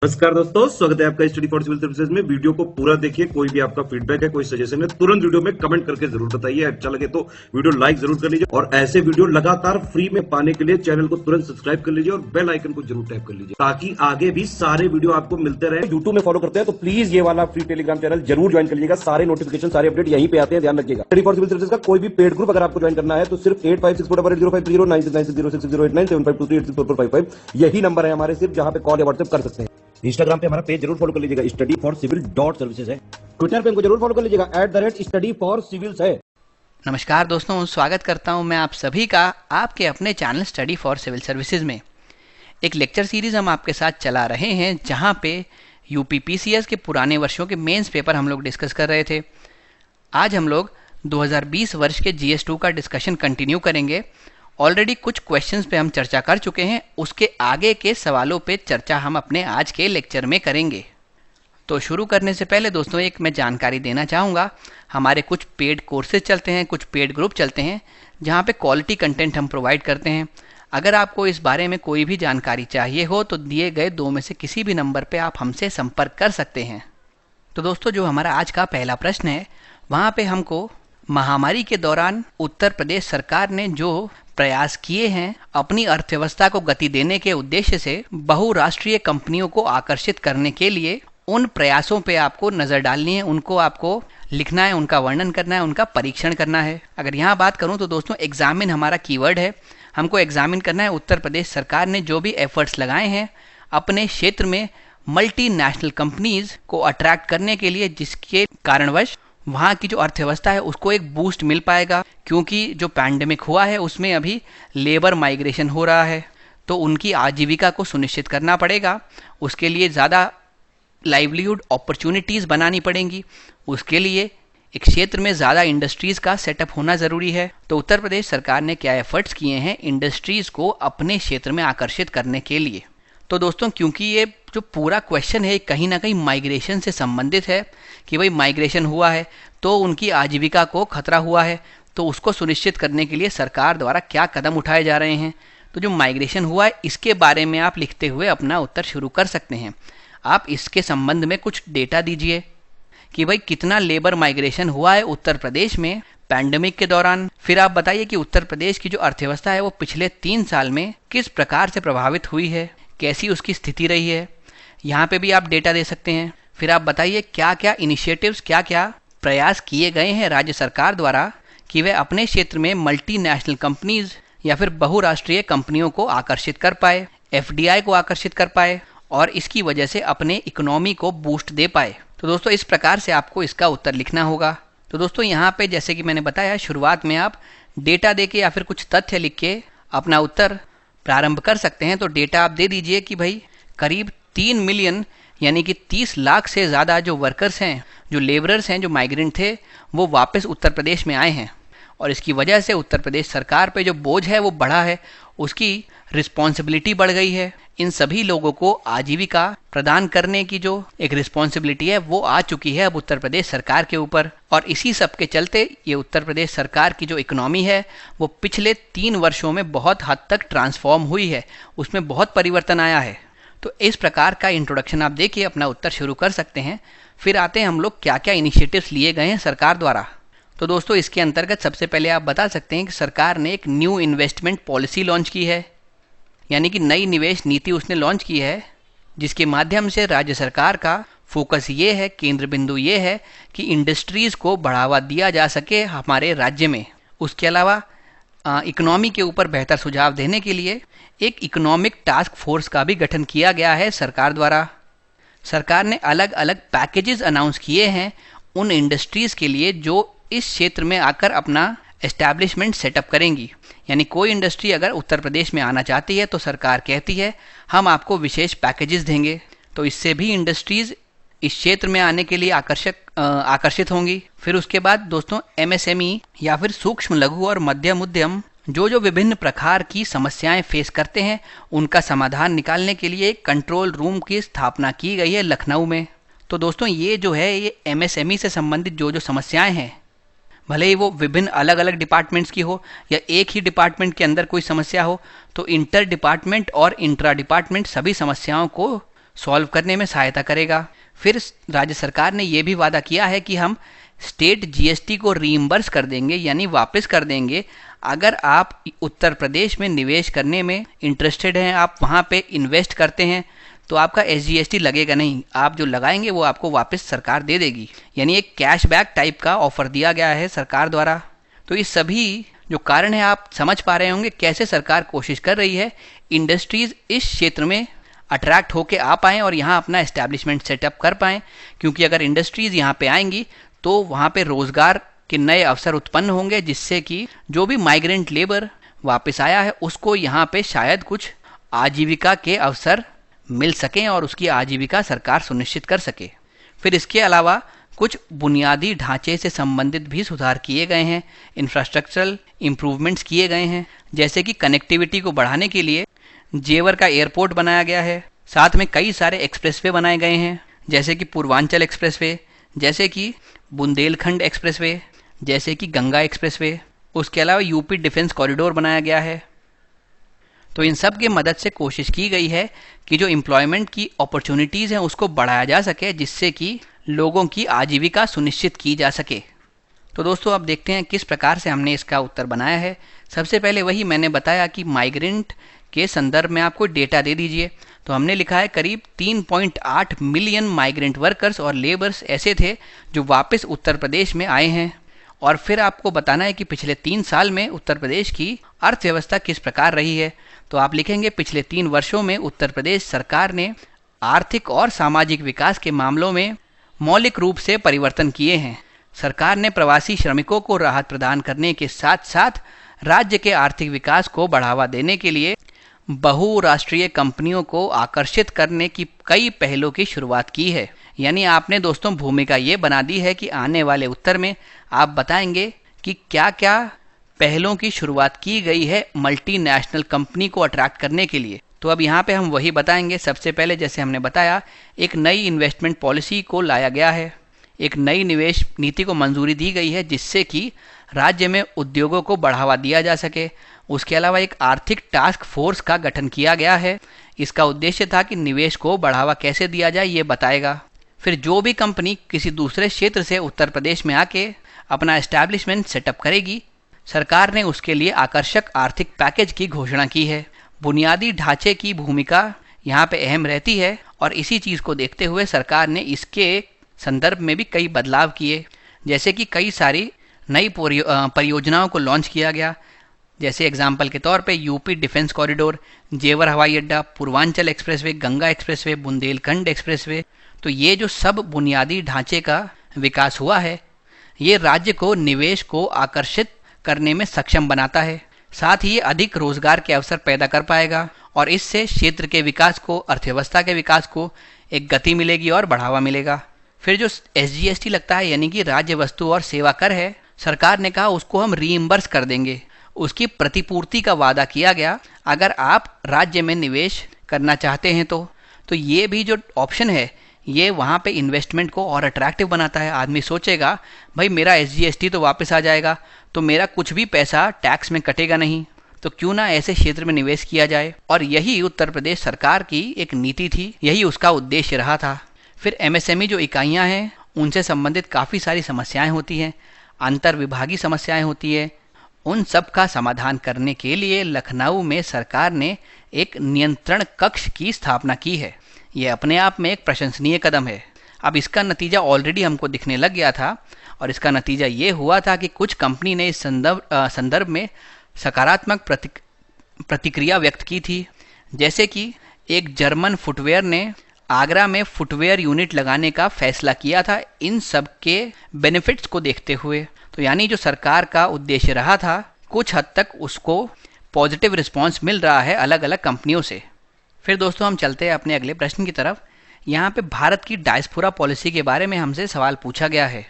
नमस्कार दोस्तों, स्वागत है आपका स्टडी फॉर सिविल सर्विसेज में। वीडियो को पूरा देखिए। कोई भी आपका फीडबैक है, कोई सजेशन है, तुरंत वीडियो में कमेंट करके जरूर बताइए। अच्छा लगे तो वीडियो लाइक जरूर कर लीजिए और ऐसे वीडियो लगातार फ्री में पाने के लिए चैनल को तुरंत सब्सक्राइब कर लीजिए और बेल आइकन को जरूर टैप कर लीजिए ताकि आगे भी सारे वीडियो आपको मिलते रहे। यूट्यूब में फॉलो करते हैं तो प्लीज ये वाला फ्री टेलीग्राम चैनल जरूर ज्वाइन कर लीजिएगा। सारे नोटिफिकेशन, सारे अपडेट यहीं पे आते हैं, ध्यान रखिएगा। स्टडी फॉर सिविल सर्विसेज का कोई भी पेड ग्रुप अगर आपको ज्वाइन करना है तो सिर्फ 856480530969606089786445 यही नंबर है हमारे, सिर्फ जहां पे कॉल या व्हाट्सएप कर सकते हैं। इंस्टाग्राम पे हमारा पेज जरूर फॉलो कर लीजिएगा, स्टडी फॉर सिविल .सर्विसेज है। ट्विटर पे हमको जरूर फॉलो कर लीजिएगा, @स्टडी फॉर सिविल्स है। नमस्कार दोस्तों, स्वागत करता हूं मैं आप सभी का आपके अपने channel study for civil services में। एक लेक्चर सीरीज हम आपके साथ चला रहे हैं जहां पे यूपीपीसीएस के पुराने वर्षों के मेंस पेपर हम लोग डिस्कस कर रहे थे। आज हम लोग 2020 वर्ष के GS2 का डिस्कशन कंटिन्यू करेंगे। ऑलरेडी कुछ क्वेश्चंस पे हम चर्चा कर चुके हैं, उसके आगे के सवालों पे चर्चा हम अपने आज के लेक्चर में करेंगे। तो शुरू करने से पहले दोस्तों एक मैं जानकारी देना चाहूँगा। हमारे कुछ पेड कोर्सेज चलते हैं, कुछ पेड ग्रुप चलते हैं जहाँ पे क्वालिटी कंटेंट हम प्रोवाइड करते हैं। अगर आपको इस बारे में कोई भी जानकारी चाहिए हो तो दिए गए दो में से किसी भी नंबर पे आप हमसे संपर्क कर सकते हैं। तो दोस्तों जो हमारा आज का पहला प्रश्न है, वहाँ पे हमको महामारी के दौरान उत्तर प्रदेश सरकार ने जो प्रयास किए हैं अपनी अर्थव्यवस्था को गति देने के उद्देश्य से बहुराष्ट्रीय कंपनियों को आकर्षित करने के लिए, उन प्रयासों पे आपको नज़र डालनी है, उनको आपको लिखना है, उनका वर्णन करना है, उनका परीक्षण करना है। अगर यहाँ बात करूँ तो दोस्तों एग्जामिन हमारा कीवर्ड है। हमको एग्जामिन करना है उत्तर प्रदेश सरकार ने जो भी एफर्ट्स लगाए हैं अपने क्षेत्र में मल्टीनेशनल कंपनीज को अट्रैक्ट करने के लिए, जिसके कारणवश वहाँ की जो अर्थव्यवस्था है उसको एक बूस्ट मिल पाएगा। क्योंकि जो पैंडेमिक हुआ है उसमें अभी लेबर माइग्रेशन हो रहा है, तो उनकी आजीविका को सुनिश्चित करना पड़ेगा। उसके लिए ज़्यादा लाइवलीहुड अपॉर्चुनिटीज़ बनानी पड़ेंगी। उसके लिए एक क्षेत्र में ज़्यादा इंडस्ट्रीज़ का सेटअप होना ज़रूरी है। तो उत्तर प्रदेश सरकार ने क्या एफर्ट्स किए हैं इंडस्ट्रीज़ को अपने क्षेत्र में आकर्षित करने के लिए। तो दोस्तों क्योंकि ये जो पूरा क्वेश्चन है कहीं ना कहीं माइग्रेशन से संबंधित है कि भाई माइग्रेशन हुआ है तो उनकी आजीविका को खतरा हुआ है, तो उसको सुनिश्चित करने के लिए सरकार द्वारा क्या कदम उठाए जा रहे हैं। तो जो माइग्रेशन हुआ है इसके बारे में आप लिखते हुए अपना उत्तर शुरू कर सकते हैं। आप इसके संबंध में कुछ डेटा दीजिए कि भाई कितना लेबर माइग्रेशन हुआ है उत्तर प्रदेश में पैंडेमिक के दौरान। फिर आप बताइए कि उत्तर प्रदेश की जो अर्थव्यवस्था है वो पिछले 3 साल में किस प्रकार से प्रभावित हुई है, कैसी उसकी स्थिति रही है। यहाँ पे भी आप डेटा दे सकते हैं। फिर आप बताइए क्या क्या इनिशिएटिव्स, क्या क्या प्रयास किए गए हैं राज्य सरकार द्वारा कि वे अपने क्षेत्र में मल्टीनेशनल कंपनीज या फिर बहुराष्ट्रीय कंपनियों को आकर्षित कर पाए, FDI को आकर्षित कर पाए और इसकी वजह से अपने इकोनॉमी को बूस्ट दे पाए। तो दोस्तों इस प्रकार से आपको इसका उत्तर लिखना होगा। तो दोस्तों यहाँ पे जैसे कि मैंने बताया शुरुआत में आप डेटा दे के या फिर कुछ तथ्य लिख के अपना उत्तर प्रारंभ कर सकते हैं। तो डेटा आप दे दीजिए कि भाई करीब 3 मिलियन यानी कि 30 लाख से ज़्यादा जो वर्कर्स हैं, जो लेबरर्स हैं, जो माइग्रेंट थे, वो वापस उत्तर प्रदेश में आए हैं और इसकी वजह से उत्तर प्रदेश सरकार पे जो बोझ है वो बढ़ा है, उसकी रिस्पॉन्सिबिलिटी बढ़ गई है। इन सभी लोगों को आजीविका प्रदान करने की जो एक रिस्पॉन्सिबिलिटी है वो आ चुकी है अब उत्तर प्रदेश सरकार के ऊपर। और इसी सब के चलते ये उत्तर प्रदेश सरकार की जो इकोनॉमी है वो पिछले 3 वर्षों में बहुत हद तक ट्रांसफॉर्म हुई है, उसमें बहुत परिवर्तन आया है। तो इस प्रकार का इंट्रोडक्शन आप देखिए, अपना उत्तर शुरू कर सकते हैं। फिर आते हैं हम लोग क्या क्या इनिशिएटिव्स लिए गए हैं सरकार द्वारा। तो दोस्तों इसके अंतर्गत सबसे पहले आप बता सकते हैं कि सरकार ने एक न्यू इन्वेस्टमेंट पॉलिसी लॉन्च की है, यानी कि नई निवेश नीति उसने लॉन्च की है, जिसके माध्यम से राज्य सरकार का फोकस ये है, केंद्र बिंदु ये है कि इंडस्ट्रीज़ को बढ़ावा दिया जा सके हमारे राज्य में। उसके अलावा इकोनॉमी के ऊपर बेहतर सुझाव देने के लिए एक इकोनॉमिक टास्क फोर्स का भी गठन किया गया है सरकार द्वारा। सरकार ने अलग अलग पैकेजेस अनाउंस किए हैं उन इंडस्ट्रीज़ के लिए जो इस क्षेत्र में आकर अपना एस्टैब्लिशमेंट सेटअप करेंगी। यानी कोई इंडस्ट्री अगर उत्तर प्रदेश में आना चाहती है तो सरकार कहती है हम आपको विशेष पैकेजेस देंगे, तो इससे भी इंडस्ट्रीज़ इस क्षेत्र में आने के लिए आकर्षित होंगी। फिर उसके बाद दोस्तों MSME या फिर सूक्ष्म लघु और मध्यम उद्यम जो विभिन्न प्रकार की समस्याएं फेस करते हैं उनका समाधान निकालने के लिए एक कंट्रोल रूम की स्थापना की गई है लखनऊ में। तो दोस्तों ये जो है ये MSME से संबंधित जो समस्याएं हैं, भले ही वो विभिन्न अलग अलग डिपार्टमेंट्स की हो या एक ही डिपार्टमेंट के अंदर कोई समस्या हो, तो इंटर डिपार्टमेंट और इंट्रा डिपार्टमेंट सभी समस्याओं को सॉल्व करने में सहायता करेगा। फिर राज्य सरकार ने ये भी वादा किया है कि हम स्टेट जीएसटी को रीइंबर्स कर देंगे, यानी वापस कर देंगे। अगर आप उत्तर प्रदेश में निवेश करने में इंटरेस्टेड हैं, आप वहाँ पे इन्वेस्ट करते हैं, तो आपका एसजीएसटी लगेगा नहीं, आप जो लगाएंगे वो आपको वापस सरकार दे देगी। यानी एक कैशबैक टाइप का ऑफर दिया गया है सरकार द्वारा। तो ये सभी जो कारण है आप समझ पा रहे होंगे कैसे सरकार कोशिश कर रही है इंडस्ट्रीज इस क्षेत्र में अट्रैक्ट होके आ पाएँ और यहाँ अपना एस्टैब्लिशमेंट सेटअप कर पाएँ। क्योंकि अगर इंडस्ट्रीज़ यहाँ पे आएंगी तो वहाँ पे रोज़गार के नए अवसर उत्पन्न होंगे, जिससे कि जो भी माइग्रेंट लेबर वापस आया है उसको यहाँ पे शायद कुछ आजीविका के अवसर मिल सकें और उसकी आजीविका सरकार सुनिश्चित कर सके। फिर इसके अलावा कुछ बुनियादी ढांचे से संबंधित भी सुधार किए गए हैं, इंफ्रास्ट्रक्चरल इम्प्रूवमेंट्स किए गए हैं। जैसे कि कनेक्टिविटी को बढ़ाने के लिए जेवर का एयरपोर्ट बनाया गया है, साथ में कई सारे एक्सप्रेसवे बनाए गए हैं, जैसे कि पूर्वांचल एक्सप्रेसवे, जैसे कि बुंदेलखंड एक्सप्रेसवे, जैसे कि गंगा एक्सप्रेसवे। उसके अलावा यूपी डिफेंस कॉरिडोर बनाया गया है। तो इन सब की मदद से कोशिश की गई है कि जो एम्प्लॉयमेंट की अपॉर्चुनिटीज़ हैं उसको बढ़ाया जा सके, जिससे कि लोगों की आजीविका सुनिश्चित की जा सके। तो दोस्तों अब देखते हैं किस प्रकार से हमने इसका उत्तर बनाया है। सबसे पहले वही मैंने बताया कि माइग्रेंट के संदर्भ में आपको डेटा दे दीजिए। तो हमने लिखा है करीब 3.8 मिलियन माइग्रेंट वर्कर्स और लेबर्स ऐसे थे जो वापस उत्तर प्रदेश में आए हैं। और फिर आपको बताना है कि पिछले 3 साल में उत्तर प्रदेश की अर्थव्यवस्था किस प्रकार रही है। तो आप लिखेंगे पिछले 3 वर्षों में उत्तर प्रदेश सरकार ने आर्थिक और सामाजिक विकास के मामलों में मौलिक रूप से परिवर्तन किए हैं। सरकार ने प्रवासी श्रमिकों को राहत प्रदान करने के साथ साथ राज्य के आर्थिक विकास को बढ़ावा देने के लिए बहुराष्ट्रीय कंपनियों को आकर्षित करने की कई पहलों की शुरुआत की है। यानी आपने दोस्तों भूमिका ये बना दी है कि आने वाले उत्तर में आप बताएंगे कि क्या क्या पहलों की शुरुआत की गई है मल्टीनेशनल कंपनी को अट्रैक्ट करने के लिए। तो अब यहाँ पे हम वही बताएंगे। सबसे पहले जैसे हमने बताया एक नई इन्वेस्टमेंट पॉलिसी को लाया गया है, एक नई निवेश नीति को मंजूरी दी गई है, जिससे कि राज्य में उद्योगों को बढ़ावा दिया जा सके। उसके अलावा एक आर्थिक टास्क फोर्स का गठन किया गया है। इसका उद्देश्य था कि निवेश को बढ़ावा कैसे दिया जाए ये बताएगा। फिर जो भी कंपनी किसी दूसरे क्षेत्र से उत्तर प्रदेश में आके अपना एस्टैब्लिशमेंट सेटअप करेगी, सरकार ने उसके लिए आकर्षक आर्थिक पैकेज की घोषणा की है। बुनियादी ढांचे की भूमिका यहाँ पे अहम रहती है और इसी चीज़ को देखते हुए सरकार ने इसके संदर्भ में भी कई बदलाव किए, जैसे कि कई सारी नई परियोजनाओं को लॉन्च किया गया। जैसे एग्जाम्पल के तौर पे यूपी डिफेंस कॉरिडोर, जेवर हवाई अड्डा, Purvanchal expressway, Ganga expressway, Bundelkhand expressway. तो ये जो सब बुनियादी ढांचे का विकास हुआ है ये राज्य को निवेश को आकर्षित करने में सक्षम बनाता है। साथ ही अधिक रोजगार के अवसर पैदा कर पाएगा और इससे क्षेत्र के विकास को, अर्थव्यवस्था के विकास को एक गति मिलेगी और बढ़ावा मिलेगा। फिर जो एसजीएसटी लगता है यानी कि राज्य वस्तु और सेवा कर है, सरकार ने कहा उसको हम रीइंबर्स कर देंगे। उसकी प्रतिपूर्ति का वादा किया गया अगर आप राज्य में निवेश करना चाहते हैं तो ये भी जो ऑप्शन है ये वहाँ पे इन्वेस्टमेंट को और अट्रैक्टिव बनाता है। आदमी सोचेगा भाई मेरा एसजीएसटी तो वापस आ जाएगा, तो मेरा कुछ भी पैसा टैक्स में कटेगा नहीं, तो क्यों ना ऐसे क्षेत्र में निवेश किया जाए। और यही उत्तर प्रदेश सरकार की एक नीति थी, यही उसका उद्देश्य रहा था। फिर एमएसएमई जो इकाइयाँ हैं उनसे संबंधित काफ़ी सारी समस्याएँ होती हैं, अंतर विभागीय समस्याएँ होती है। उन सब का समाधान करने के लिए लखनऊ में सरकार ने एक नियंत्रण कक्ष की स्थापना की है। यह अपने आप में एक प्रशंसनीय कदम है। अब इसका नतीजा ऑलरेडी हमको दिखने लग गया था और इसका नतीजा ये हुआ था कि कुछ कंपनी ने इस संदर्भ में सकारात्मक प्रतिक्रिया व्यक्त की थी। जैसे कि एक जर्मन फुटवेयर ने आगरा में फुटवेयर यूनिट लगाने का फैसला किया था इन सब के बेनिफिट्स को देखते हुए। तो यानी जो सरकार का उद्देश्य रहा था कुछ हद तक उसको पॉजिटिव रिस्पांस मिल रहा है अलग अलग कंपनियों से। फिर दोस्तों हम चलते हैं अपने अगले प्रश्न की तरफ। यहाँ पे भारत की डायस्पोरा पॉलिसी के बारे में हमसे सवाल पूछा गया है,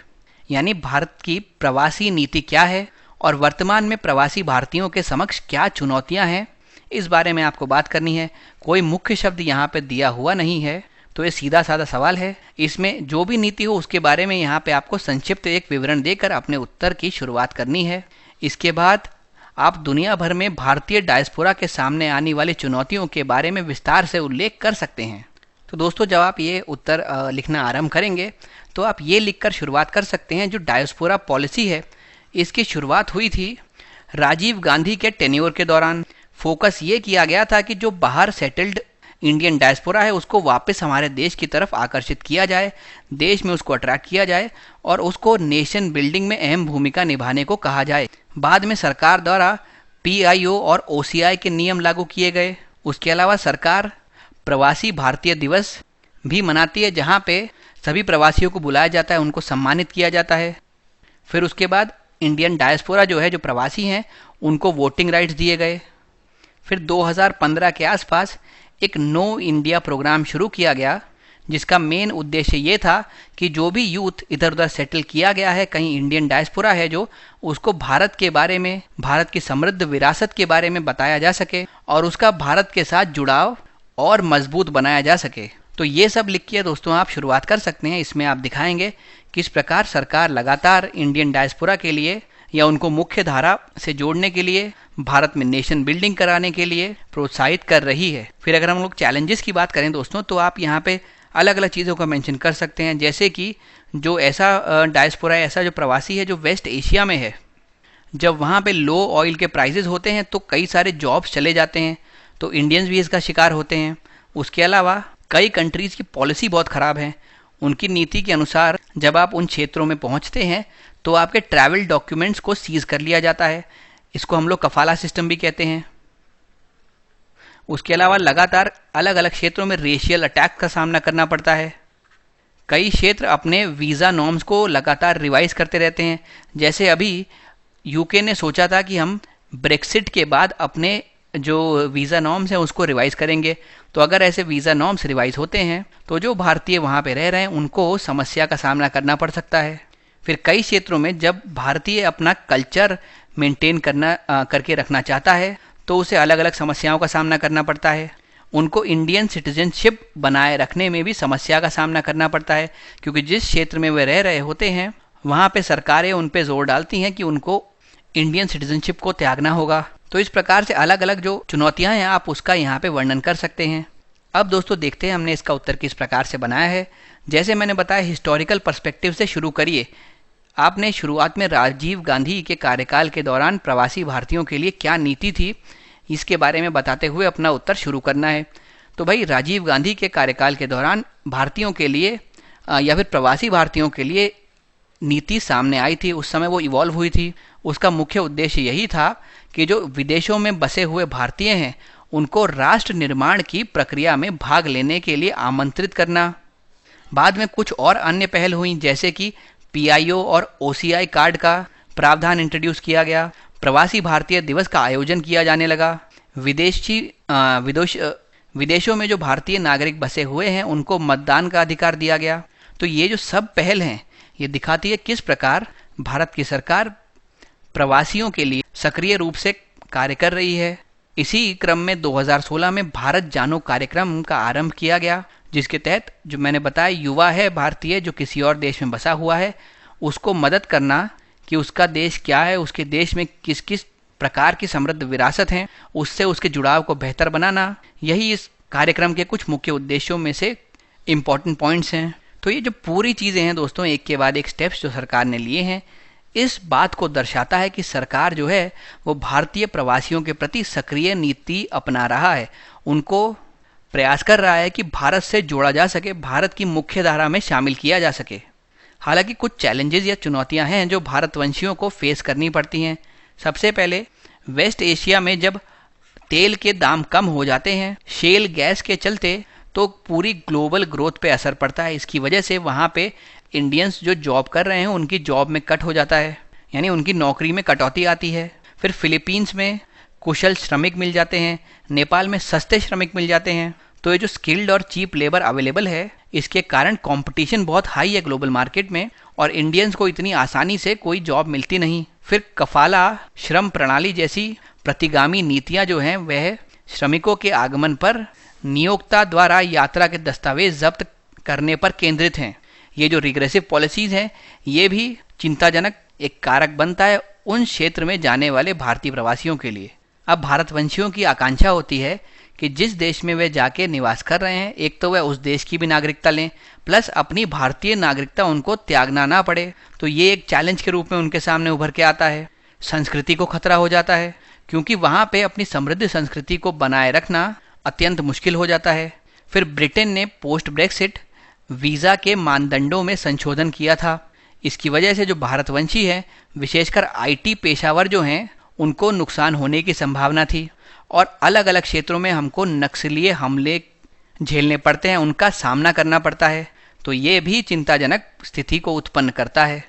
यानी भारत की प्रवासी नीति क्या है और वर्तमान में प्रवासी भारतीयों के समक्ष क्या चुनौतियाँ हैं, इस बारे में आपको बात करनी है। कोई मुख्य शब्द यहाँ पे दिया हुआ नहीं है, तो ये सीधा साधा सवाल है। इसमें जो भी नीति हो उसके बारे में यहाँ पे आपको संक्षिप्त एक विवरण देकर अपने उत्तर की शुरुआत करनी है। इसके बाद आप दुनिया भर में भारतीय डायस्पोरा के सामने आने वाली चुनौतियों के बारे में विस्तार से उल्लेख कर सकते हैं। तो दोस्तों जब आप ये उत्तर लिखना आरंभ करेंगे तो आप ये लिखकर शुरुआत कर सकते हैं, जो डायस्पोरा पॉलिसी है इसकी शुरुआत हुई थी राजीव गांधी के टेन्योर के दौरान। फोकस ये किया गया था कि जो बाहर सेटल्ड इंडियन डायस्पोरा है उसको वापस हमारे देश की तरफ आकर्षित किया जाए, देश में उसको अट्रैक्ट किया जाए और उसको नेशन बिल्डिंग में अहम भूमिका निभाने को कहा जाए। बाद में सरकार द्वारा PIO और OCI के नियम लागू किए गए। उसके अलावा सरकार प्रवासी भारतीय दिवस भी मनाती है, जहाँ पे सभी प्रवासियों को बुलाया जाता है, उनको सम्मानित किया जाता है। फिर उसके बाद इंडियन डायस्पोरा जो है, जो प्रवासी हैं, उनको वोटिंग राइट्स दिए गए। फिर 2015 के आसपास एक नो इंडिया प्रोग्राम शुरू किया गया, जिसका मेन उद्देश्य ये था कि जो भी यूथ इधर उधर सेटल किया गया है, कहीं इंडियन डायस्पोरा है जो, उसको भारत के बारे में, भारत की समृद्ध विरासत के बारे में बताया जा सके और उसका भारत के साथ जुड़ाव और मजबूत बनाया जा सके। तो ये सब लिख के दोस्तों आप शुरुआत कर सकते हैं। इसमें आप दिखाएंगे किस प्रकार सरकार लगातार इंडियन डायस्पोरा के लिए या उनको मुख्य धारा से जोड़ने के लिए, भारत में नेशन बिल्डिंग कराने के लिए प्रोत्साहित कर रही है। फिर अगर हम लोग चैलेंजेस की बात करें दोस्तों, तो आप यहाँ पे अलग अलग चीज़ों का मेंशन कर सकते हैं, जैसे कि जो ऐसा डायस्पोरा है, ऐसा जो प्रवासी है जो वेस्ट एशिया में है, जब वहाँ पे लो ऑयल के प्राइसेस होते हैं तो कई सारे जॉब्स चले जाते हैं, तो इंडियंस भी इसका शिकार होते हैं। उसके अलावा कई कंट्रीज़ की पॉलिसी बहुत ख़राब है, उनकी नीति के अनुसार जब आप उन क्षेत्रों में पहुँचते हैं तो आपके ट्रैवल डॉक्यूमेंट्स को सीज कर लिया जाता है। इसको हम लोग कफाला सिस्टम भी कहते हैं। उसके अलावा लगातार अलग अलग क्षेत्रों में रेशियल अटैक का सामना करना पड़ता है। कई क्षेत्र अपने वीज़ा नॉर्म्स को लगातार रिवाइज करते रहते हैं। जैसे अभी यूके ने सोचा था कि हम ब्रेक्सिट के बाद अपने जो वीज़ा नॉर्म्स हैं उसको रिवाइज करेंगे, तो अगर ऐसे वीज़ा नॉर्म्स रिवाइज होते हैं तो जो भारतीय वहाँ पे रह रहे हैं उनको समस्या का सामना करना पड़ सकता है। फिर कई क्षेत्रों में जब भारतीय अपना कल्चर मेंटेन करके रखना चाहता है तो उसे अलग अलग समस्याओं का सामना करना पड़ता है। उनको इंडियन सिटीजनशिप बनाए रखने में भी समस्या का सामना करना पड़ता है, क्योंकि जिस क्षेत्र में वे रह रहे होते हैं वहाँ पे सरकारें उन पे जोर डालती हैं कि उनको इंडियन सिटीजनशिप को त्यागना होगा। तो इस प्रकार से अलग अलग जो चुनौतियाँ हैं आप उसका यहाँ पे वर्णन कर सकते हैं। अब दोस्तों देखते हैं हमने इसका उत्तर किस प्रकार से बनाया है। जैसे मैंने बताया, हिस्टोरिकल पर्सपेक्टिव से शुरू करिए। आपने शुरुआत में राजीव गांधी के कार्यकाल के दौरान प्रवासी भारतीयों के लिए क्या नीति थी, इसके बारे में बताते हुए अपना उत्तर शुरू करना है। तो भाई, राजीव गांधी के कार्यकाल के दौरान भारतीयों के लिए या फिर प्रवासी भारतीयों के लिए नीति सामने आई थी। उस समय वो इवॉल्व हुई थी। उसका मुख्य उद्देश्य यही था कि जो विदेशों में बसे हुए भारतीय हैं उनको राष्ट्र निर्माण की प्रक्रिया में भाग लेने के लिए आमंत्रित करना। बाद में कुछ और अन्य पहल हुई, जैसे कि PIO और OCI कार्ड का प्रावधान इंट्रोड्यूस किया गया। प्रवासी भारतीय दिवस का आयोजन किया जाने लगा। विदेशों में जो भारतीय नागरिक बसे हुए हैं उनको मतदान का अधिकार दिया गया। तो ये जो सब पहल हैं ये दिखाती है किस प्रकार भारत की सरकार प्रवासियों के लिए सक्रिय रूप से कार्य कर रही है। इसी क्रम में 2016 में भारत जानो कार्यक्रम का आरंभ किया गया, जिसके तहत जो मैंने बताया युवा है भारतीय जो किसी और देश में बसा हुआ है, उसको मदद करना कि उसका देश क्या है, उसके देश में किस किस प्रकार की समृद्ध विरासत है, उससे उसके जुड़ाव को बेहतर बनाना, यही इस कार्यक्रम के कुछ मुख्य उद्देश्यों में से इम्पॉर्टेंट पॉइंट्स हैं। तो ये जो पूरी चीज़ें हैं दोस्तों, एक के बाद एक स्टेप्स जो सरकार ने लिए हैं, इस बात को दर्शाता है कि सरकार जो है वो भारतीय प्रवासियों के प्रति सक्रिय नीति अपना रहा है। उनको प्रयास कर रहा है कि भारत से जोड़ा जा सके, भारत की मुख्य धारा में शामिल किया जा सके। हालांकि कुछ चैलेंजेस या चुनौतियां हैं जो भारतवंशियों को फेस करनी पड़ती हैं। सबसे पहले, वेस्ट एशिया में जब तेल के दाम कम हो जाते हैं शेल गैस के चलते, तो पूरी ग्लोबल ग्रोथ पे असर पड़ता है। इसकी वजह से वहाँ पे इंडियंस जो जॉब कर रहे हैं उनकी जॉब में कट हो जाता है, यानी उनकी नौकरी में कटौती आती है। फिर फिलीपींस में कुशल श्रमिक मिल जाते हैं, नेपाल में सस्ते श्रमिक मिल जाते हैं। तो ये जो स्किल्ड और चीप लेबर अवेलेबल है, इसके कारण कंपटीशन बहुत हाई है ग्लोबल मार्केट में, और इंडियंस को इतनी आसानी से कोई जॉब मिलती नहीं। फिर कफाला श्रम प्रणाली जैसी प्रतिगामी नीतियां जो हैं वह श्रमिकों के आगमन पर नियोक्ता द्वारा यात्रा के दस्तावेज जब्त करने पर केंद्रित हैं। ये जो रिग्रेसिव पॉलिसीज हैं ये भी चिंताजनक एक कारक बनता है उन क्षेत्र में जाने वाले भारतीय प्रवासियों के लिए। अब भारतवंशियों की आकांक्षा होती है कि जिस देश में वे जाके निवास कर रहे हैं, एक तो वह उस देश की भी नागरिकता लें, प्लस अपनी भारतीय नागरिकता उनको त्यागना ना पड़े। तो ये एक चैलेंज के रूप में उनके सामने उभर के आता है। संस्कृति को खतरा हो जाता है, क्योंकि वहाँ पे अपनी समृद्ध संस्कृति को बनाए रखना अत्यंत मुश्किल हो जाता है। फिर ब्रिटेन ने पोस्ट ब्रेक्सिट वीज़ा के मानदंडों में संशोधन किया था। इसकी वजह से जो भारतवंशी हैं, विशेषकर IT पेशावर जो हैं, उनको नुकसान होने की संभावना थी और अलग अलग क्षेत्रों में हमको नक्सलीय हमले झेलने पड़ते हैं, उनका सामना करना पड़ता है। तो ये भी चिंताजनक स्थिति को उत्पन्न करता है।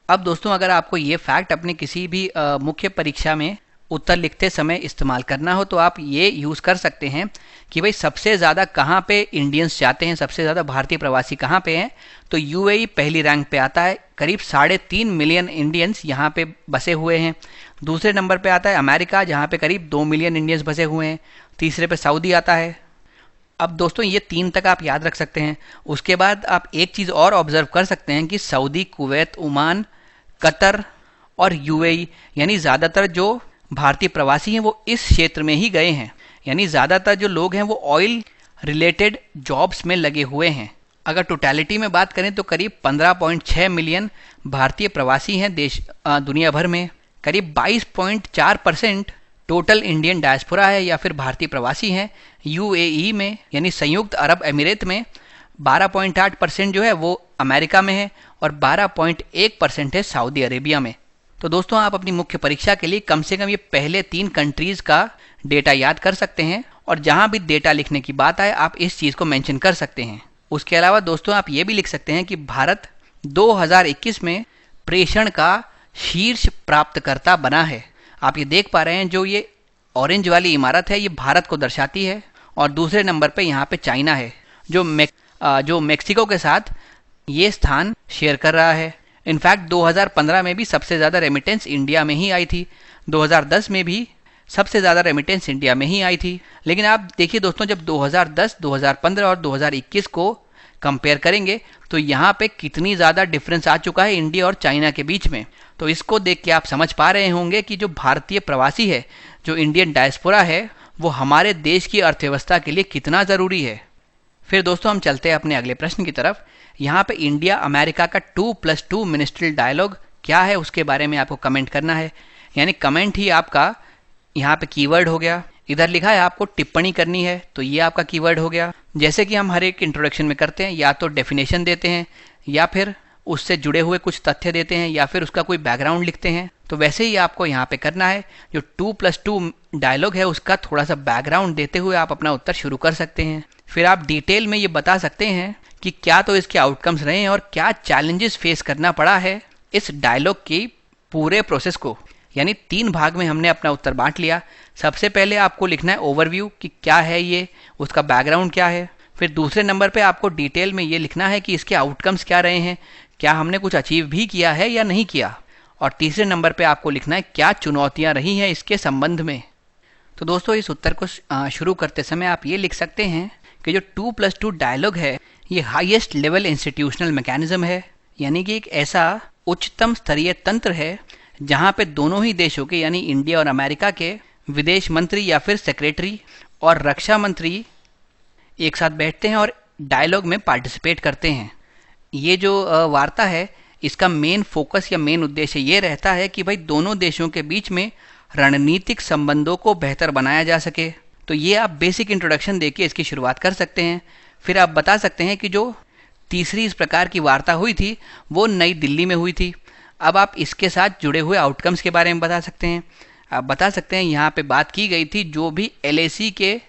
अब दोस्तों, अगर आपको ये फैक्ट अपने किसी भी मुख्य परीक्षा में उत्तर लिखते समय इस्तेमाल करना हो तो आप ये यूज़ कर सकते हैं कि भाई सबसे ज़्यादा कहाँ पे इंडियंस जाते हैं, सबसे ज़्यादा भारतीय प्रवासी कहाँ पे हैं। तो UAE पहली रैंक पे आता है, करीब 3.5 मिलियन इंडियंस यहाँ पे बसे हुए हैं। दूसरे नंबर पे आता है अमेरिका, जहाँ पे करीब 2 मिलियन इंडियंस बसे हुए हैं। तीसरे पे सऊदी आता है। अब दोस्तों, ये 3 तक आप याद रख सकते हैं। उसके बाद आप एक चीज़ और ऑब्जर्व कर सकते हैं कि सऊदी, कुवैत, ओमान, कतर और UAE यानी ज़्यादातर जो भारतीय प्रवासी हैं वो इस क्षेत्र में ही गए हैं। यानी ज़्यादातर जो लोग हैं वो ऑयल रिलेटेड जॉब्स में लगे हुए हैं। अगर टोटलिटी में बात करें तो करीब 15.6 मिलियन भारतीय प्रवासी हैं दुनिया भर में। करीब 22.4% टोटल इंडियन डायस्पोरा है या फिर भारतीय प्रवासी हैं UAE में, यानी संयुक्त अरब अमीरात में। 12.8% जो है वो अमेरिका में है और 12.1% है सऊदी अरेबिया में। तो दोस्तों, आप अपनी मुख्य परीक्षा के लिए कम से कम ये पहले 3 कंट्रीज़ का डेटा याद कर सकते हैं और जहाँ भी डेटा लिखने की बात आए आप इस चीज़ को मेंशन कर सकते हैं। उसके अलावा दोस्तों, आप ये भी लिख सकते हैं कि भारत 2021 में प्रेषण का शीर्ष प्राप्तकर्ता बना है। आप ये देख पा रहे हैं, जो ये ऑरेंज वाली इमारत है ये भारत को दर्शाती है और दूसरे नंबर पे यहाँ पे चाइना है, जो मेक्सिको के साथ ये स्थान शेयर कर रहा है। इनफैक्ट 2015 में भी सबसे ज़्यादा रेमिटेंस इंडिया में ही आई थी। 2010 में भी सबसे ज़्यादा रेमिटेंस इंडिया में ही आई थी। लेकिन आप देखिए दोस्तों, जब 2010, 2015 और 2021 को कंपेयर करेंगे तो यहाँ पे कितनी ज़्यादा डिफरेंस आ चुका है इंडिया और चाइना के बीच में। तो इसको देख के आप समझ पा रहे होंगे कि जो भारतीय प्रवासी है, जो इंडियन डायस्पोरा है, वो हमारे देश की अर्थव्यवस्था के लिए कितना ज़रूरी है। फिर दोस्तों, हम चलते हैं अपने अगले प्रश्न की तरफ। यहाँ पे इंडिया अमेरिका का 2+2 मिनिस्ट्रियल डायलॉग क्या है उसके बारे में आपको कमेंट करना है। यानी कमेंट ही आपका यहाँ पे कीवर्ड हो गया। इधर लिखा है आपको टिप्पणी करनी है, तो ये आपका कीवर्ड हो गया। जैसे कि हम हर एक इंट्रोडक्शन में करते हैं, या तो डेफिनेशन देते हैं या फिर उससे जुड़े हुए कुछ तथ्य देते हैं या फिर उसका कोई बैकग्राउंड लिखते हैं। तो वैसे ही आपको यहाँ पे करना है। जो 2+2 डायलॉग है उसका थोड़ा सा बैकग्राउंड देते हुए आप अपना उत्तर शुरू कर सकते हैं। फिर आप डिटेल में ये बता सकते हैं कि क्या तो इसके आउटकम्स रहे हैं और क्या चैलेंजेस फेस करना पड़ा है इस डायलॉग की पूरे प्रोसेस को। यानी 3 भाग में हमने अपना उत्तर बांट लिया। सबसे पहले आपको लिखना है ओवरव्यू कि क्या है ये, उसका बैकग्राउंड क्या है। फिर दूसरे नंबर पे आपको डिटेल में ये लिखना है कि इसके आउटकम्स क्या रहे हैं, क्या हमने कुछ अचीव भी किया है या नहीं किया। और तीसरे नंबर पे आपको लिखना है क्या चुनौतियाँ रही हैं इसके संबंध में। तो दोस्तों, इस उत्तर को शुरू करते समय आप ये लिख सकते हैं कि जो 2+2 डायलॉग है ये हाईएस्ट लेवल इंस्टीट्यूशनल मैकेनिज्म है। यानी कि एक ऐसा उच्चतम स्तरीय तंत्र है जहाँ पे दोनों ही देशों के, यानी इंडिया और अमेरिका के विदेश मंत्री या फिर सेक्रेटरी और रक्षा मंत्री एक साथ बैठते हैं और डायलॉग में पार्टिसिपेट करते हैं। ये जो वार्ता है इसका मेन फोकस या मेन उद्देश्य ये रहता है कि भाई दोनों देशों के बीच में रणनीतिक संबंधों को बेहतर बनाया जा सके। तो ये आप बेसिक इंट्रोडक्शन देके इसकी शुरुआत कर सकते हैं। फिर आप बता सकते हैं कि जो तीसरी इस प्रकार की वार्ता हुई थी वो नई दिल्ली में हुई थी। अब आप इसके साथ जुड़े हुए आउटकम्स के बारे में बता सकते हैं। आप बता सकते हैं यहाँ पे बात की गई थी जो भी LAC के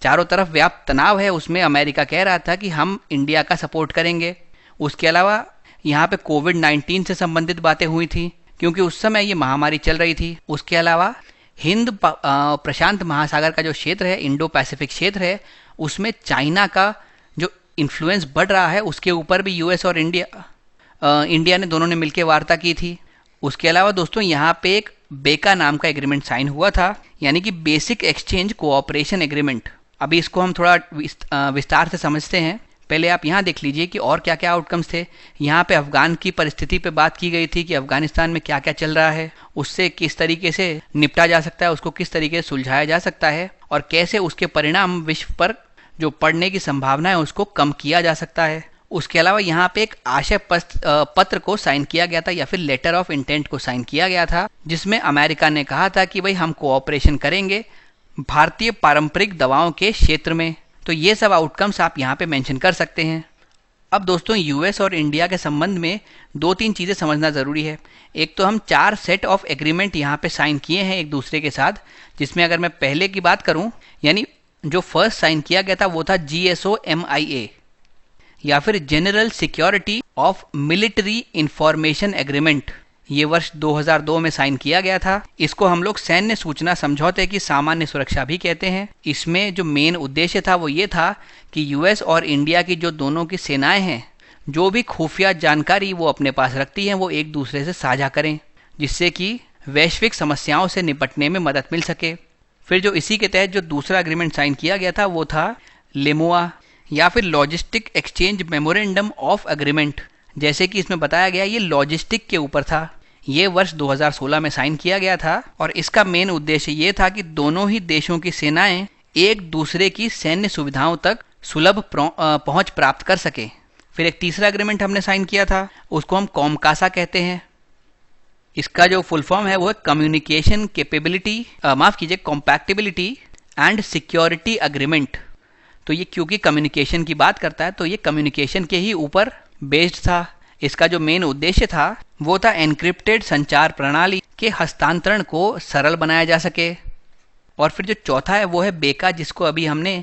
चारों तरफ व्याप्त तनाव है उसमें अमेरिका कह रहा था कि हम इंडिया का सपोर्ट करेंगे। उसके अलावा यहाँ पे कोविड-19 से संबंधित बातें हुई थी क्योंकि उस समय ये महामारी चल रही थी। उसके अलावा हिंद प्रशांत महासागर का जो क्षेत्र है, इंडो पैसिफिक क्षेत्र है, उसमें चाइना का जो इन्फ्लुएंस बढ़ रहा है उसके ऊपर भी US और इंडिया ने दोनों ने मिलकर वार्ता की थी। उसके अलावा दोस्तों यहाँ पे एक बेका नाम का एग्रीमेंट साइन हुआ था, यानी कि बेसिक एक्सचेंज कोऑपरेशन एग्रीमेंट। अभी इसको हम थोड़ा विस्तार से समझते हैं। पहले आप यहाँ देख लीजिए कि और क्या क्या आउटकम्स थे। यहाँ पे अफगान की परिस्थिति पे बात की गई थी कि अफगानिस्तान में क्या क्या चल रहा है, उससे किस तरीके से निपटा जा सकता है, उसको किस तरीके से सुलझाया जा सकता है और कैसे उसके परिणाम विश्व पर जो पड़ने की संभावना है उसको कम किया जा सकता है। उसके अलावा यहाँ पे एक आशय पत्र को साइन किया गया था या फिर लेटर ऑफ इंटेंट को साइन किया गया था, जिसमें अमेरिका ने कहा था कि भाई हम कोऑपरेशन करेंगे भारतीय पारंपरिक दवाओं के क्षेत्र में। तो ये सब आउटकम्स आप यहाँ पे मेंशन कर सकते हैं। अब दोस्तों यूएस और इंडिया के संबंध में 2-3 चीज़ें समझना ज़रूरी है। एक तो हम 4 सेट ऑफ एग्रीमेंट यहाँ पे साइन किए हैं एक दूसरे के साथ, जिसमें अगर मैं पहले की बात करूँ, यानी जो फर्स्ट साइन किया गया था वो था GSOMIA या फिर general security of military information agreement. ये वर्ष 2002 में साइन किया गया था। इसको हम लोग सैन्य सूचना समझौते की सामान्य सुरक्षा भी कहते हैं। इसमें जो मेन उद्देश्य था वो ये था कि यूएस और इंडिया की जो दोनों की सेनाएं हैं, जो भी खुफिया जानकारी वो अपने पास रखती हैं, वो एक दूसरे से साझा करें, जिससे कि वैश्विक समस्याओं से निपटने में मदद मिल सके। फिर जो इसी के तहत जो दूसरा एग्रीमेंट साइन किया गया था वो था लेमुआ या फिर logistic exchange memorandum of agreement. जैसे कि इसमें बताया गया ये लॉजिस्टिक के ऊपर था। ये वर्ष 2016 में साइन किया गया था और इसका मेन उद्देश्य ये था कि दोनों ही देशों की सेनाएं एक दूसरे की सैन्य सुविधाओं तक सुलभ पहुंच प्राप्त कर सके। फिर एक तीसरा एग्रीमेंट हमने साइन किया था, उसको हम कॉमकासा कहते हैं। इसका जो फुल फॉर्म है वो है communication capability compatibility and security agreement. तो ये क्योंकि कम्युनिकेशन की बात करता है तो ये कम्युनिकेशन के ही ऊपर बेस्ड था। इसका जो मेन उद्देश्य था वो था एन्क्रिप्टेड संचार प्रणाली के हस्तांतरण को सरल बनाया जा सके। और फिर जो चौथा है वो है बेका, जिसको अभी हमने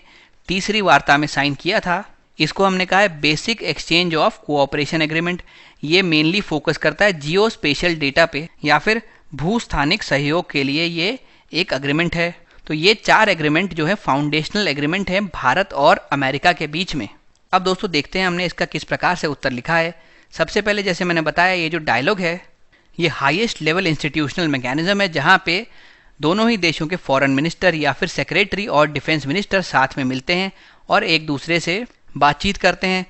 तीसरी वार्ता में साइन किया था। इसको हमने कहा है basic exchange of cooperation agreement. ये मेनली फोकस करता है जियो स्पेशल डेटा पे या फिर भूस्थानिक सहयोग के लिए ये एक एग्रीमेंट है। तो ये 4 एग्रीमेंट जो है फाउंडेशनल एग्रीमेंट है भारत और अमेरिका के बीच में। अब दोस्तों देखते हैं हमने इसका किस प्रकार से उत्तर लिखा है। सबसे पहले जैसे मैंने बताया, ये जो डायलॉग है ये हाईएस्ट लेवल इंस्टीट्यूशनल मैकेनिज्म है, जहाँ पे दोनों ही देशों के फॉरेन मिनिस्टर या फिर सेक्रेटरी और डिफेंस मिनिस्टर साथ में मिलते हैं और एक दूसरे से बातचीत करते हैं,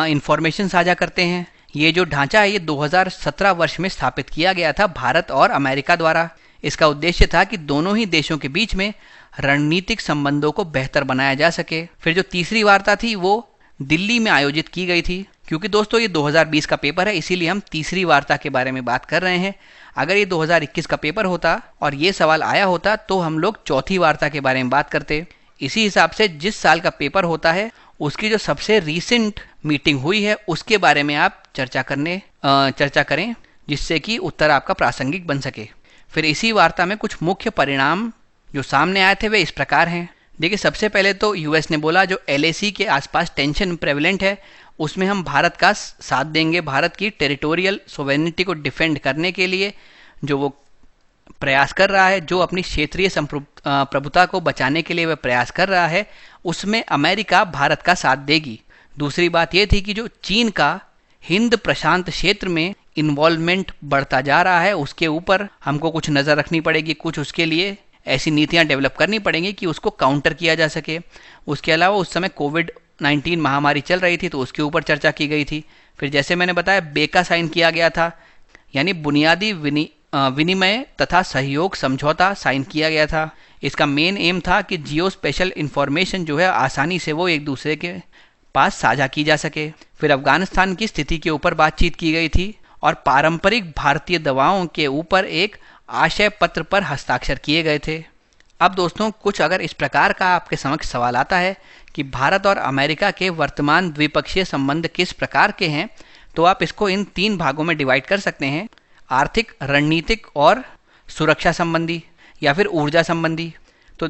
इंफॉर्मेशन साझा करते हैं। ये जो ढांचा है ये 2017 वर्ष में स्थापित किया गया था भारत और अमेरिका द्वारा। इसका उद्देश्य था कि दोनों ही देशों के बीच में रणनीतिक संबंधों को बेहतर बनाया जा सके। फिर जो तीसरी वार्ता थी वो दिल्ली में आयोजित की गई थी। क्योंकि दोस्तों ये 2020 का पेपर है, इसीलिए हम तीसरी वार्ता के बारे में बात कर रहे हैं। अगर ये 2021 का पेपर होता और ये सवाल आया होता तो हम लोग चौथी वार्ता के बारे में बात करते। इसी हिसाब से जिस साल का पेपर होता है उसकी जो सबसे रीसेंट मीटिंग हुई है उसके बारे में आप चर्चा करें, जिससे कि उत्तर आपका प्रासंगिक बन सके। फिर इसी वार्ता में कुछ मुख्य परिणाम जो सामने आए थे वे इस प्रकार हैं। देखिए, सबसे पहले तो यूएस ने बोला जो LAC के आसपास टेंशन प्रेवलेंट है उसमें हम भारत का साथ देंगे। भारत की टेरिटोरियल सोवेरेनिटी को डिफेंड करने के लिए जो वो प्रयास कर रहा है, जो अपनी क्षेत्रीय प्रभुता को बचाने के लिए वह प्रयास कर रहा है, उसमें अमेरिका भारत का साथ देगी। दूसरी बात यह थी कि जो चीन का हिंद प्रशांत क्षेत्र में इन्वॉल्वमेंट बढ़ता जा रहा है उसके ऊपर हमको कुछ नज़र रखनी पड़ेगी, कुछ उसके लिए ऐसी नीतियां डेवलप करनी पड़ेंगी कि उसको काउंटर किया जा सके। उसके अलावा उस समय कोविड-19 महामारी चल रही थी तो उसके ऊपर चर्चा की गई थी। फिर जैसे मैंने बताया बेका साइन किया गया था, यानी बुनियादी विनिमय तथा सहयोग समझौता साइन किया गया था। इसका मेन एम था कि जियो स्पेशल इंफॉर्मेशन जो है आसानी से वो एक दूसरे के पास साझा की जा सके। फिर अफगानिस्तान की स्थिति के ऊपर बातचीत की गई थी और पारंपरिक भारतीय दवाओं के ऊपर एक आशय पत्र पर हस्ताक्षर किए गए थे। अब दोस्तों कुछ अगर इस प्रकार का आपके समक्ष सवाल आता है कि भारत और अमेरिका के वर्तमान द्विपक्षीय संबंध किस प्रकार के हैं, तो आप इसको इन 3 भागों में डिवाइड कर सकते हैं: आर्थिक, रणनीतिक और सुरक्षा संबंधी या फिर ऊर्जा संबंधी। तो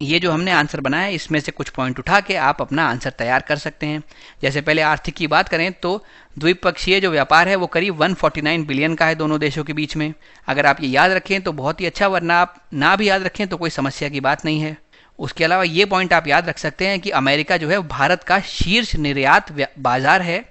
ये जो हमने आंसर बनाया है इसमें से कुछ पॉइंट उठा के आप अपना आंसर तैयार कर सकते हैं। जैसे पहले आर्थिक की बात करें तो द्विपक्षीय जो व्यापार है वो करीब 149 बिलियन का है दोनों देशों के बीच में। अगर आप ये याद रखें तो बहुत ही अच्छा, वरना आप ना भी याद रखें तो कोई समस्या की बात नहीं है। उसके अलावा ये पॉइंट आप याद रख सकते हैं कि अमेरिका जो है भारत का शीर्ष निर्यात बाजार है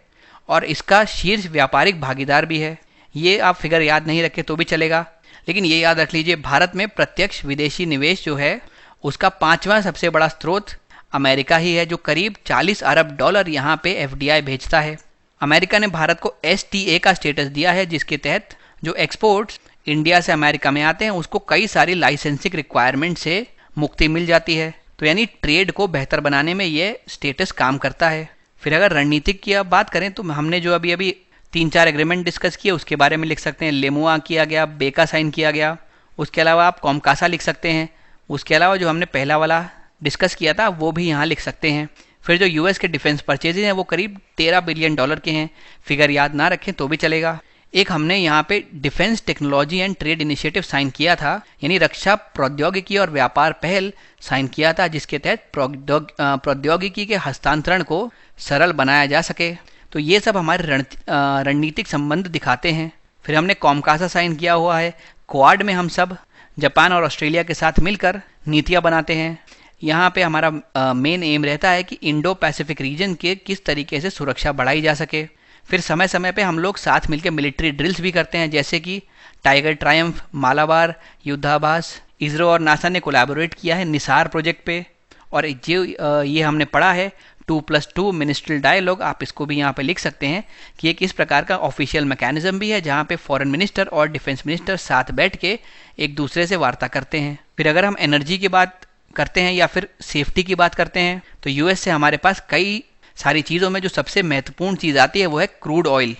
और इसका शीर्ष व्यापारिक भागीदार भी है। ये आप फिगर याद नहीं रखें तो भी चलेगा, लेकिन ये याद रख लीजिए भारत में प्रत्यक्ष विदेशी निवेश जो है उसका 5वां सबसे बड़ा स्रोत अमेरिका ही है जो करीब 40 अरब डॉलर यहाँ पे एफडीआई भेजता है। अमेरिका ने भारत को एसटीए का स्टेटस दिया है, जिसके तहत जो एक्सपोर्ट्स इंडिया से अमेरिका में आते हैं उसको कई सारी लाइसेंसिंग रिक्वायरमेंट से मुक्ति मिल जाती है। तो यानी ट्रेड को बेहतर बनाने में ये स्टेटस काम करता है। फिर अगर रणनीतिक की अब बात करें तो हमने जो अभी 3-4 एग्रीमेंट डिस्कस किए उसके बारे में लिख सकते हैं। लेमुआ किया गया, बेका साइन किया गया, उसके अलावा आप कॉमकासा लिख सकते हैं। उसके अलावा जो हमने पहला वाला डिस्कस किया था वो भी यहाँ लिख सकते हैं। फिर जो यूएस के डिफेंस परचेजेज हैं वो करीब 13 बिलियन डॉलर के हैं। फिगर याद ना रखें तो भी चलेगा। एक हमने यहाँ पे defence technology and trade initiative sign किया था, यानी रक्षा प्रौद्योगिकी और व्यापार पहल साइन किया था, जिसके तहत प्रौद्योगिकी के हस्तांतरण को सरल बनाया जा सके। तो ये सब हमारे रणनीतिक संबंध दिखाते हैं। फिर हमने कॉमकासा साइन किया हुआ है। क्वाड में हम सब जापान और ऑस्ट्रेलिया के साथ मिलकर नीतियाँ बनाते हैं। यहाँ पे हमारा मेन एम रहता है कि इंडो पैसिफिक रीजन के किस तरीके से सुरक्षा बढ़ाई जा सके। फिर समय समय पे हम लोग साथ मिलकर मिलिट्री ड्रिल्स भी करते हैं, जैसे कि टाइगर ट्रायम्फ, मालाबार, युद्धाभास। इसरो और नासा ने कोलैबोरेट किया है निसार प्रोजेक्ट पे। और जो ये हमने पढ़ा है 2+2 मिनिस्ट्रियल डायलॉग, आप इसको भी यहाँ पे लिख सकते हैं कि ये किस प्रकार का ऑफिशियल मैकेनिज्म भी है जहाँ पे फॉरेन मिनिस्टर और डिफेंस मिनिस्टर साथ बैठ के एक दूसरे से वार्ता करते हैं। फिर अगर हम एनर्जी की बात करते हैं या फिर सेफ्टी की बात करते हैं तो यूएस से हमारे पास कई सारी चीज़ों में जो सबसे महत्वपूर्ण चीज़ आती है वो है क्रूड ऑयल।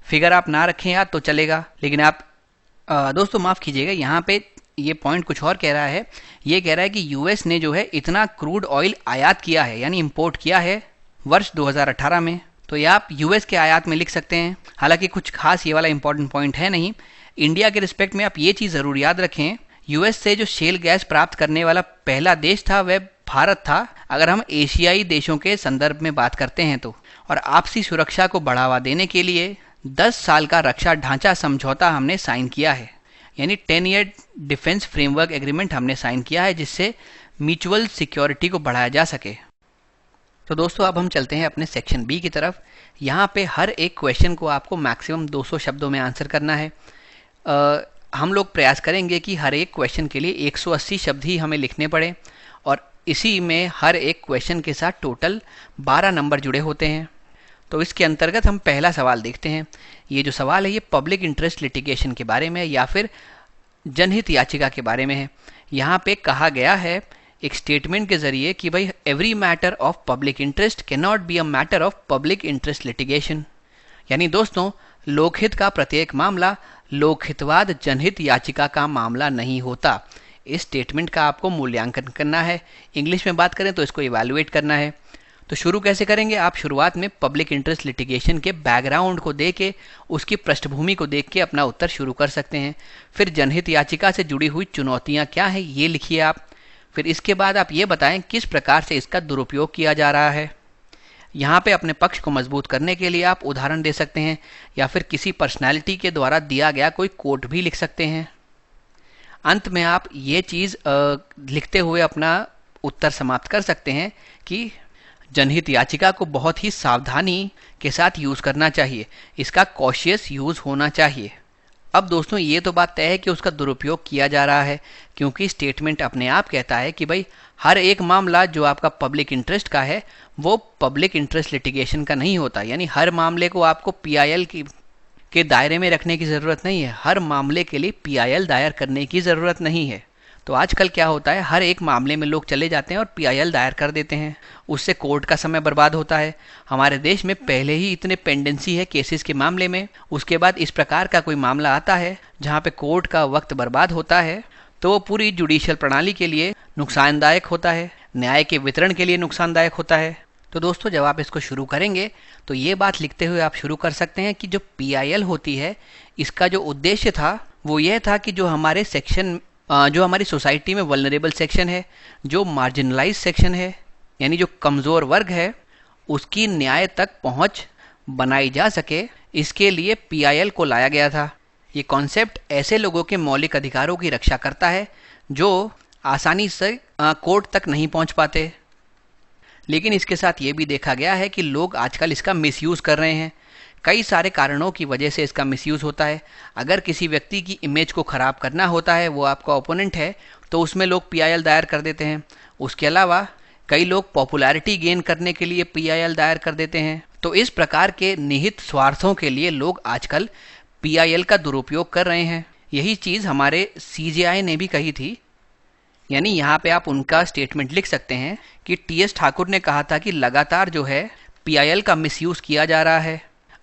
फिगर आप ना रखें यार तो चलेगा, लेकिन आप दोस्तों माफ़ कीजिएगा, यहाँ पे ये पॉइंट कुछ और कह रहा है। ये कह रहा है कि यूएस ने जो है इतना क्रूड ऑयल आयात किया है, यानी इंपोर्ट किया है वर्ष 2018 में। तो ये आप यूएस के आयात में लिख सकते हैं। हालांकि कुछ खास ये वाला इंपॉर्टेंट पॉइंट है नहीं। इंडिया के रिस्पेक्ट में आप ये चीज़ ज़रूर याद रखें, यूएस से जो शेल गैस प्राप्त करने वाला पहला देश था वह भारत था, अगर हम एशियाई देशों के संदर्भ में बात करते हैं तो। और आपसी सुरक्षा को बढ़ावा देने के लिए 10 साल का रक्षा ढांचा समझौता हमने साइन किया है, यानी 10 ईयर डिफेंस फ्रेमवर्क एग्रीमेंट हमने साइन किया है, जिससे म्यूचुअल सिक्योरिटी को बढ़ाया जा सके। तो दोस्तों अब हम चलते हैं अपने सेक्शन बी की तरफ। यहाँ पे हर एक क्वेश्चन को आपको मैक्सिमम 200 शब्दों में आंसर करना है। हम लोग प्रयास करेंगे कि हर एक क्वेश्चन के लिए 180 शब्द ही हमें लिखने पड़े, और इसी में हर एक क्वेश्चन के साथ टोटल 12 नंबर जुड़े होते हैं। तो इसके अंतर्गत हम पहला सवाल देखते हैं। ये जो सवाल है ये पब्लिक इंटरेस्ट लिटिगेशन के बारे में या फिर जनहित याचिका के बारे में है। यहाँ पे कहा गया है एक स्टेटमेंट के जरिए कि भाई every matter of public interest can not be a matter of public interest litigation, यानी दोस्तों लोकहित का प्रत्येक मामला लोकहितवाद जनहित याचिका का मामला नहीं होता। इस स्टेटमेंट का आपको मूल्यांकन करना है। इंग्लिश में बात करें तो इसको इवैल्यूएट करना है। तो शुरू कैसे करेंगे? आप शुरुआत में पब्लिक इंटरेस्ट लिटिगेशन के बैकग्राउंड को देख के, उसकी पृष्ठभूमि को देख के अपना उत्तर शुरू कर सकते हैं। फिर जनहित याचिका से जुड़ी हुई चुनौतियां क्या है ये लिखिए आप। फिर इसके बाद आप ये बताएं किस प्रकार से इसका दुरुपयोग किया जा रहा है। यहाँ पे अपने पक्ष को मजबूत करने के लिए आप उदाहरण दे सकते हैं या फिर किसी पर्सनैलिटी के द्वारा दिया गया कोई कोट भी लिख सकते हैं। अंत में आप ये चीज़ लिखते हुए अपना उत्तर समाप्त कर सकते हैं कि जनहित याचिका को बहुत ही सावधानी के साथ यूज़ करना चाहिए, इसका कॉशियस यूज़ होना चाहिए। अब दोस्तों ये तो बात तय है कि उसका दुरुपयोग किया जा रहा है, क्योंकि स्टेटमेंट अपने आप कहता है कि भाई हर एक मामला जो आपका पब्लिक इंटरेस्ट का है वो पब्लिक इंटरेस्ट लिटिगेशन का नहीं होता, यानी हर मामले को आपको पीआईएल के दायरे में रखने की ज़रूरत नहीं है। हर मामले के लिए पीआईएल दायर करने की ज़रूरत नहीं है। तो आजकल क्या होता है, हर एक मामले में लोग चले जाते हैं और पीआईएल दायर कर देते हैं, उससे कोर्ट का समय बर्बाद होता है। हमारे देश में पहले ही इतने पेंडेंसी है केसेस के मामले में, उसके बाद इस प्रकार का कोई मामला आता है जहाँ पे कोर्ट का वक्त बर्बाद होता है, तो वो पूरी जुडिशियल प्रणाली के लिए नुकसानदायक होता है, न्याय के वितरण के लिए नुकसानदायक होता है। तो दोस्तों जब आप इसको शुरू करेंगे तो ये बात लिखते हुए आप शुरू कर सकते हैं कि जो पीआईएल होती है इसका जो उद्देश्य था वो यह था कि जो हमारे सेक्शन जो हमारी सोसाइटी में वल्नरेबल सेक्शन है, जो मार्जिनलाइज सेक्शन है, यानी जो कमज़ोर वर्ग है, उसकी न्याय तक पहुंच बनाई जा सके, इसके लिए पीआईएल को लाया गया था। ये कॉन्सेप्ट ऐसे लोगों के मौलिक अधिकारों की रक्षा करता है जो आसानी से कोर्ट तक नहीं पहुंच पाते। लेकिन इसके साथ ये भी देखा गया है कि लोग आजकल इसका मिसयूज़ कर रहे हैं। कई सारे कारणों की वजह से इसका मिसयूज़ होता है। अगर किसी व्यक्ति की इमेज को ख़राब करना होता है, वो आपका ओपोनेंट है, तो उसमें लोग पीआईएल दायर कर देते हैं। उसके अलावा कई लोग पॉपुलैरिटी गेन करने के लिए पीआईएल दायर कर देते हैं। तो इस प्रकार के निहित स्वार्थों के लिए लोग आजकल पीआईएल का दुरुपयोग कर रहे हैं। यही चीज़ हमारे सीजेआई ने भी कही थी। यानी यहाँ पे आप उनका स्टेटमेंट लिख सकते हैं कि टीएस ठाकुर ने कहा था कि लगातार जो है पीआईएल का मिसयूज़ किया जा रहा है।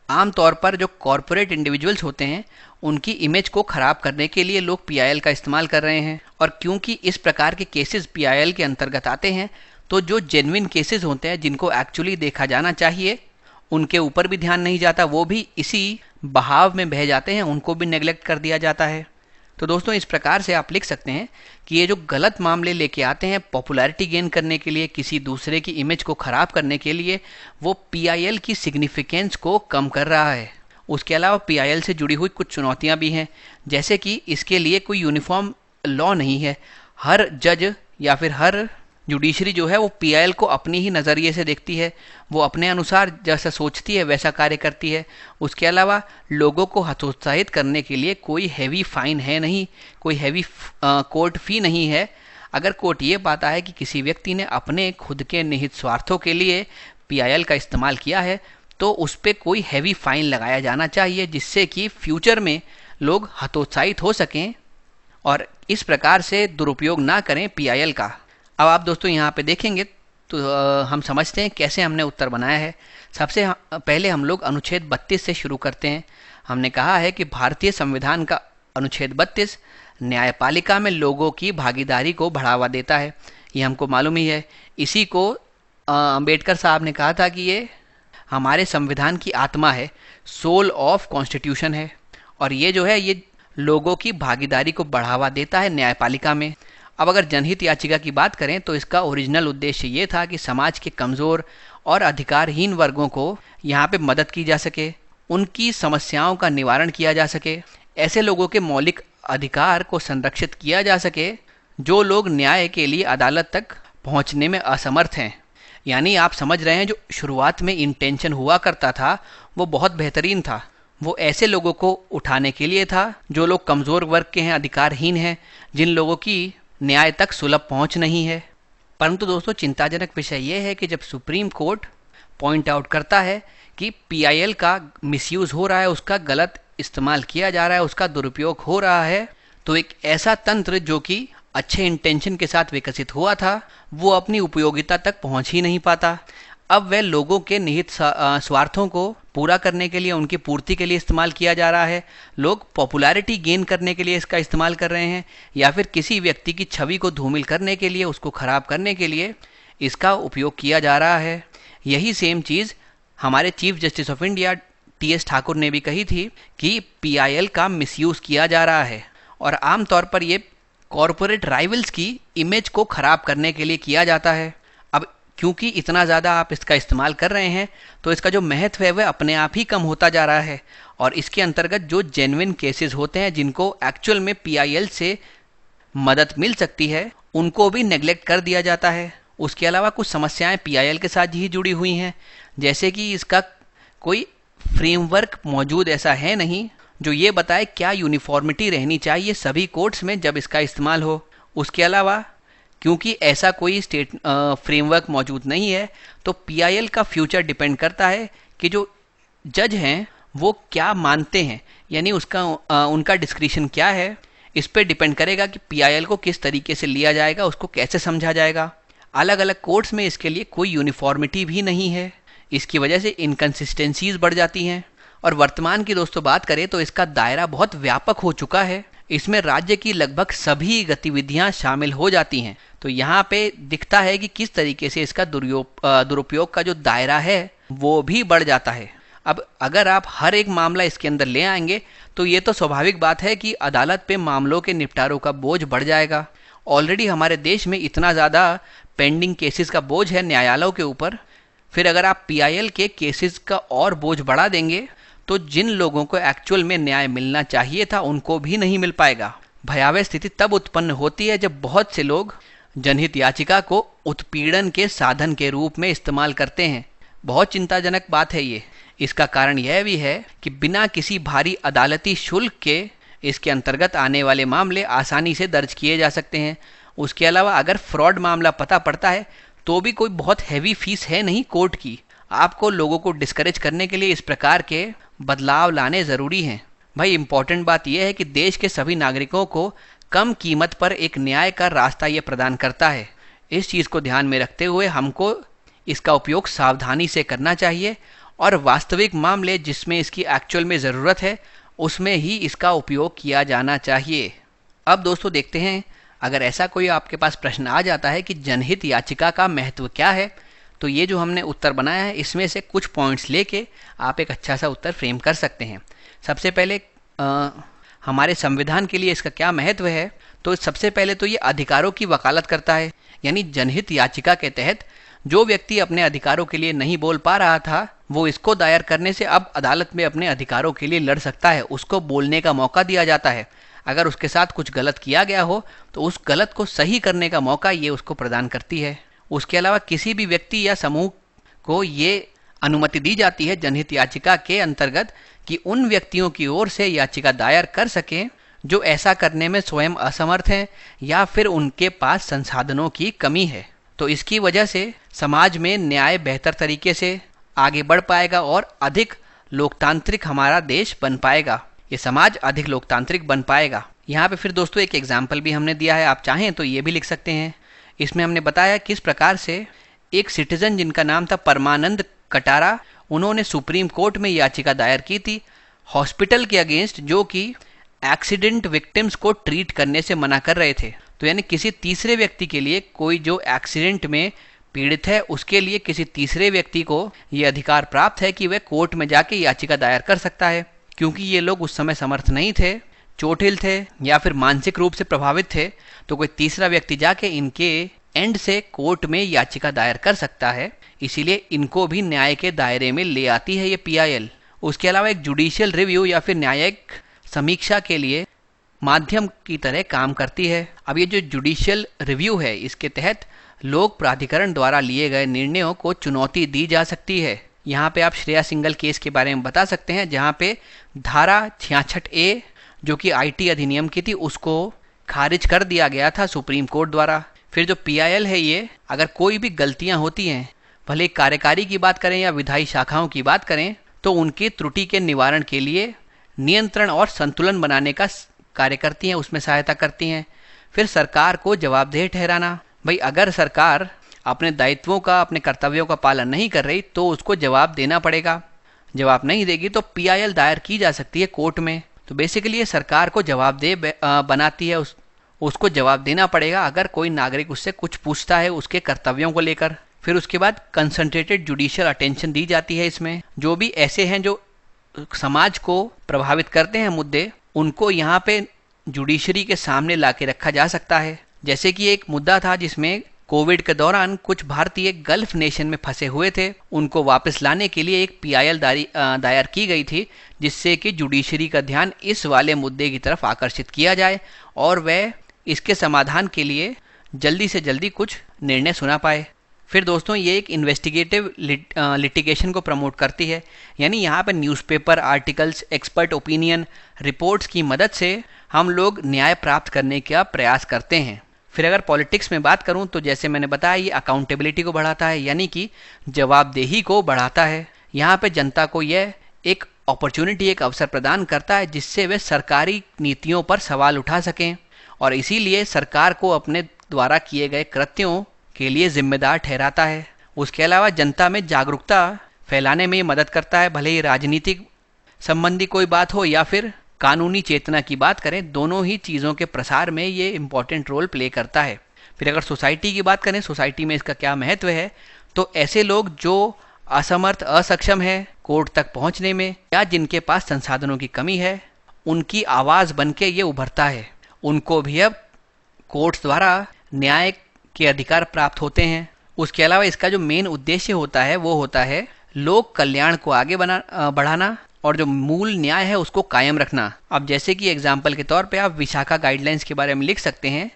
आमतौर पर जो कॉरपोरेट इंडिविजुअल्स होते हैं उनकी इमेज को ख़राब करने के लिए लोग पीआईएल का इस्तेमाल कर रहे हैं। और क्योंकि इस प्रकार के केसेस पीआईएल के अंतर्गत आते हैं, तो जो जेन्युइन केसेस होते हैं जिनको एक्चुअली देखा जाना चाहिए उनके ऊपर भी ध्यान नहीं जाता, वो भी इसी बहाव में बह जाते हैं, उनको भी नेग्लेक्ट कर दिया जाता है। तो दोस्तों इस प्रकार से आप लिख सकते हैं कि ये जो गलत मामले लेके आते हैं पॉपुलैरिटी गेन करने के लिए, किसी दूसरे की इमेज को ख़राब करने के लिए, वो पीआईएल की सिग्निफिकेंस को कम कर रहा है। उसके अलावा पीआईएल से जुड़ी हुई कुछ चुनौतियां भी हैं, जैसे कि इसके लिए कोई यूनिफॉर्म लॉ नहीं है। हर जज या फिर हर जुडिशरी जो है वो पीआईएल को अपनी ही नज़रिए से देखती है, वो अपने अनुसार जैसा सोचती है वैसा कार्य करती है। उसके अलावा लोगों को हतोत्साहित करने के लिए कोई हैवी फाइन है नहीं, कोई हैवी कोर्ट फी नहीं है। अगर कोर्ट ये पाता है कि किसी व्यक्ति ने अपने खुद के निहित स्वार्थों के लिए पीआईएल का इस्तेमाल किया है, तो उस पर कोई हैवी फाइन लगाया जाना चाहिए, जिससे कि फ्यूचर में लोग हतोत्साहित हो सकें और इस प्रकार से दुरुपयोग ना करें पीआईएल का। अब आप दोस्तों यहाँ पे देखेंगे तो हम समझते हैं कैसे हमने उत्तर बनाया है। सबसे पहले हम लोग अनुच्छेद 32 से शुरू करते हैं। हमने कहा है कि भारतीय संविधान का अनुच्छेद 32 न्यायपालिका में लोगों की भागीदारी को बढ़ावा देता है। ये हमको मालूम ही है। इसी को अंबेडकर साहब ने कहा था कि ये हमारे संविधान की आत्मा है, सोल ऑफ कॉन्स्टिट्यूशन है। और ये जो है ये लोगों की भागीदारी को बढ़ावा देता है न्यायपालिका में। अब अगर जनहित याचिका की बात करें तो इसका ओरिजिनल उद्देश्य ये था कि समाज के कमज़ोर और अधिकारहीन वर्गों को यहाँ पे मदद की जा सके, उनकी समस्याओं का निवारण किया जा सके, ऐसे लोगों के मौलिक अधिकार को संरक्षित किया जा सके जो लोग न्याय के लिए अदालत तक पहुँचने में असमर्थ हैं। यानी आप समझ रहे हैं, जो शुरुआत में इंटेंशन हुआ करता था वो बहुत बेहतरीन था। वो ऐसे लोगों को उठाने के लिए था जो लोग कमज़ोर वर्ग के हैं, अधिकारहीन हैं, जिन लोगों की न्याय तक सुलभ पहुंच नहीं है। परंतु दोस्तों चिंताजनक विषय यह है कि जब सुप्रीम कोर्ट पॉइंट आउट करता है कि पीआईएल का मिसयूज़ हो रहा है, उसका गलत इस्तेमाल किया जा रहा है, उसका दुरुपयोग हो रहा है, तो एक ऐसा तंत्र जो कि अच्छे इंटेंशन के साथ विकसित हुआ था वो अपनी उपयोगिता तक पहुंच ही नहीं पाता। अब वह लोगों के निहित स्वार्थों को पूरा करने के लिए, उनकी पूर्ति के लिए इस्तेमाल किया जा रहा है। लोग पॉपुलैरिटी गेन करने के लिए इसका इस्तेमाल कर रहे हैं, या फिर किसी व्यक्ति की छवि को धूमिल करने के लिए, उसको ख़राब करने के लिए इसका उपयोग किया जा रहा है। यही सेम चीज़ हमारे chief justice of India TS Thakur ने भी कही थी कि पीआईएल का मिसयूज़ किया जा रहा है और आमतौर पर ये कॉरपोरेट राइवल्स की इमेज को ख़राब करने के लिए किया जाता है। अब क्योंकि इतना ज़्यादा आप इसका इस्तेमाल कर रहे हैं तो इसका जो महत्व है वह अपने आप ही कम होता जा रहा है, और इसके अंतर्गत जो जेन्युइन केसेस होते हैं जिनको एक्चुअल में पीआईएल से मदद मिल सकती है उनको भी नेग्लेक्ट कर दिया जाता है। उसके अलावा कुछ समस्याएं पीआईएल के साथ ही जुड़ी हुई हैं, जैसे कि इसका कोई फ्रेमवर्क मौजूद ऐसा है नहीं जो ये बताए क्या यूनिफॉर्मिटी रहनी चाहिए सभी कोर्ट्स में जब इसका इस्तेमाल हो। उसके अलावा क्योंकि ऐसा कोई फ्रेमवर्क मौजूद नहीं है तो पीआईएल का फ्यूचर डिपेंड करता है कि जो जज हैं वो क्या मानते हैं, यानी उनका डिस्क्रिशन क्या है। इस पर डिपेंड करेगा कि पीआईएल को किस तरीके से लिया जाएगा, उसको कैसे समझा जाएगा। अलग अलग कोर्ट्स में इसके लिए कोई यूनिफॉर्मिटी भी नहीं है, इसकी वजह से इनकन्सिस्टेंसीज बढ़ जाती हैं। और वर्तमान की दोस्तों बात करें तो इसका दायरा बहुत व्यापक हो चुका है, इसमें राज्य की लगभग सभी गतिविधियां शामिल हो जाती हैं। तो यहाँ पे दिखता है कि किस तरीके से इसका दुरुपयोग का जो दायरा है वो भी बढ़ जाता है। अब अगर आप हर एक मामला इसके अंदर ले आएंगे तो ये तो स्वाभाविक बात है कि अदालत पे मामलों के निपटारों का बोझ बढ़ जाएगा। ऑलरेडी हमारे देश में इतना ज़्यादा पेंडिंग केसेस का बोझ है न्यायालयों के ऊपर, फिर अगर आप पीआईएल के केसेस का और बोझ बढ़ा देंगे तो जिन लोगों को एक्चुअल में न्याय मिलना चाहिए था उनको भी नहीं मिल पाएगा। भयावह स्थिति तब उत्पन्न होती है जब बहुत से लोग जनहित याचिका को उत्पीड़न के साधन के रूप में इस्तेमाल करते हैं। बहुत चिंताजनक बात है ये। इसका कारण यह भी है कि बिना किसी भारी अदालती शुल्क के इसके अंतर्गत आने वाले मामले आसानी से दर्ज किए जा सकते हैं। उसके अलावा अगर फ्रॉड मामला पता पड़ता है तो भी कोई बहुत हैवी फीस है नहीं कोर्ट की। आपको लोगों को डिस्करेज करने के लिए इस प्रकार के बदलाव लाने ज़रूरी हैं। भाई इंपॉर्टेंट बात यह है कि देश के सभी नागरिकों को कम कीमत पर एक न्याय का रास्ता ये प्रदान करता है। इस चीज़ को ध्यान में रखते हुए हमको इसका उपयोग सावधानी से करना चाहिए और वास्तविक मामले जिसमें इसकी एक्चुअल में ज़रूरत है उसमें ही इसका उपयोग किया जाना चाहिए। अब दोस्तों देखते हैं, अगर ऐसा कोई आपके पास प्रश्न आ जाता है कि जनहित याचिका का महत्व क्या है, तो ये जो हमने उत्तर बनाया है इसमें से कुछ पॉइंट्स लेके आप एक अच्छा सा उत्तर फ्रेम कर सकते हैं। सबसे पहले हमारे संविधान के लिए इसका क्या महत्व है, तो सबसे पहले तो ये अधिकारों की वकालत करता है। यानी जनहित याचिका के तहत जो व्यक्ति अपने अधिकारों के लिए नहीं बोल पा रहा था वो इसको दायर करने से अब अदालत में अपने अधिकारों के लिए लड़ सकता है, उसको बोलने का मौका दिया जाता है। अगर उसके साथ कुछ गलत किया गया हो तो उस गलत को सही करने का मौका ये उसको प्रदान करती है। उसके अलावा किसी भी व्यक्ति या समूह को ये अनुमति दी जाती है जनहित याचिका के अंतर्गत कि उन व्यक्तियों की ओर से याचिका दायर कर सकें जो ऐसा करने में स्वयं असमर्थ हैं या फिर उनके पास संसाधनों की कमी है। तो इसकी वजह से समाज में न्याय बेहतर तरीके से आगे बढ़ पाएगा और अधिक लोकतांत्रिक हमारा देश बन पाएगा। ये समाज अधिक लोकतांत्रिक बन पाएगा। यहाँ पे फिर दोस्तों एक एग्जाम्पल भी हमने दिया है, आप चाहें तो ये भी लिख सकते हैं। इसमें हमने बताया किस प्रकार से एक सिटीजन जिनका नाम था परमानंद कटारा, उन्होंने सुप्रीम कोर्ट में याचिका दायर की थी हॉस्पिटल के अगेंस्ट जो कि एक्सीडेंट विक्टिम्स को ट्रीट करने से मना कर रहे थे। तो यानी किसी तीसरे व्यक्ति के लिए, कोई जो एक्सीडेंट में पीड़ित है उसके लिए किसी तीसरे व्यक्ति को ये अधिकार प्राप्त है कि वह कोर्ट में जाके याचिका दायर कर सकता है। क्योंकि ये लोग उस समय समर्थ नहीं थे, चोटिल थे या फिर मानसिक रूप से प्रभावित थे, तो कोई तीसरा व्यक्ति जाके इनके एंड से कोर्ट में याचिका दायर कर सकता है। इसीलिए इनको भी न्याय के दायरे में ले आती है ये PIL। उसके अलावा एक जुडिशियल रिव्यू या फिर न्यायिक समीक्षा के लिए माध्यम की तरह काम करती है। अब ये जो जुडिशियल रिव्यू है इसके तहत लोक प्राधिकरण द्वारा लिए गए निर्णयों को चुनौती दी जा सकती है। यहाँ पे आप श्रेया सिंगल केस के बारे में बता सकते हैं जहाँ पे धारा 66A जो कि IT अधिनियम की थी उसको खारिज कर दिया गया था सुप्रीम कोर्ट द्वारा। फिर जो PIL है ये, अगर कोई भी गलतियाँ होती हैं, भले कार्यकारी की बात करें या विधायी शाखाओं की बात करें, तो उनकी त्रुटि के निवारण के लिए नियंत्रण और संतुलन बनाने का कार्य करती हैं, उसमें सहायता करती हैं। फिर सरकार को जवाबदेह ठहराना, भाई अगर सरकार अपने दायित्वों का, अपने कर्तव्यों का पालन नहीं कर रही तो उसको जवाब देना पड़ेगा। जवाब नहीं देगी तो PIL दायर की जा सकती है कोर्ट में। तो बेसिकली ये सरकार को जवाबदेह बनाती है, उसको जवाब देना पड़ेगा अगर कोई नागरिक उससे कुछ पूछता है उसके कर्तव्यों को लेकर। फिर उसके बाद कंसंट्रेटेड जुडिशियल अटेंशन दी जाती है इसमें। जो भी ऐसे हैं जो समाज को प्रभावित करते हैं मुद्दे, उनको यहाँ पे जुडिशरी के सामने लाके रखा जा सकता है। जैसे कि एक मुद्दा था जिसमें कोविड के दौरान कुछ भारतीय गल्फ नेशन में फंसे हुए थे, उनको वापस लाने के लिए एक PIL दायर की गई थी जिससे कि जुडिशरी का ध्यान इस वाले मुद्दे की तरफ आकर्षित किया जाए और वह इसके समाधान के लिए जल्दी से जल्दी कुछ निर्णय सुना पाए। फिर दोस्तों ये एक इन्वेस्टिगेटिव लिटिगेशन को प्रमोट करती है। यानी यहाँ पर newspaper articles, expert opinion, reports की मदद से हम लोग न्याय प्राप्त करने का प्रयास करते हैं। फिर अगर पॉलिटिक्स में बात करूं तो जैसे मैंने बताया ये अकाउंटेबिलिटी को बढ़ाता है, यानी कि जवाबदेही को बढ़ाता है। यहाँ पे जनता को यह एक अपॉर्चुनिटी, एक अवसर प्रदान करता है जिससे वे सरकारी नीतियों पर सवाल उठा सकें और इसीलिए सरकार को अपने द्वारा किए गए कृत्यों के लिए जिम्मेदार ठहराता है। उसके अलावा जनता में जागरूकता फैलाने में ये मदद करता है, भले ही राजनीतिक संबंधी कोई बात हो या फिर कानूनी चेतना की बात करें, दोनों ही चीज़ों के प्रसार में ये इम्पॉर्टेंट रोल प्ले करता है। फिर अगर सोसाइटी की बात करें, सोसाइटी में इसका क्या महत्व है, तो ऐसे लोग जो असमर्थ, असक्षम है कोर्ट तक पहुंचने में या जिनके पास संसाधनों की कमी है, उनकी आवाज़ बन के ये उभरता है। उनको भी अब कोर्ट्स द्वारा न्याय के अधिकार प्राप्त होते हैं। उसके अलावा इसका जो मेन उद्देश्य होता है वो होता है लोक कल्याण को आगे बढ़ाना और जो मूल न्याय है उसको कायम रखना। अब जैसे कि एग्जाम्पल के तौर पे आप विशाखा गाइडलाइंस के बारे में लिख सकते हैं।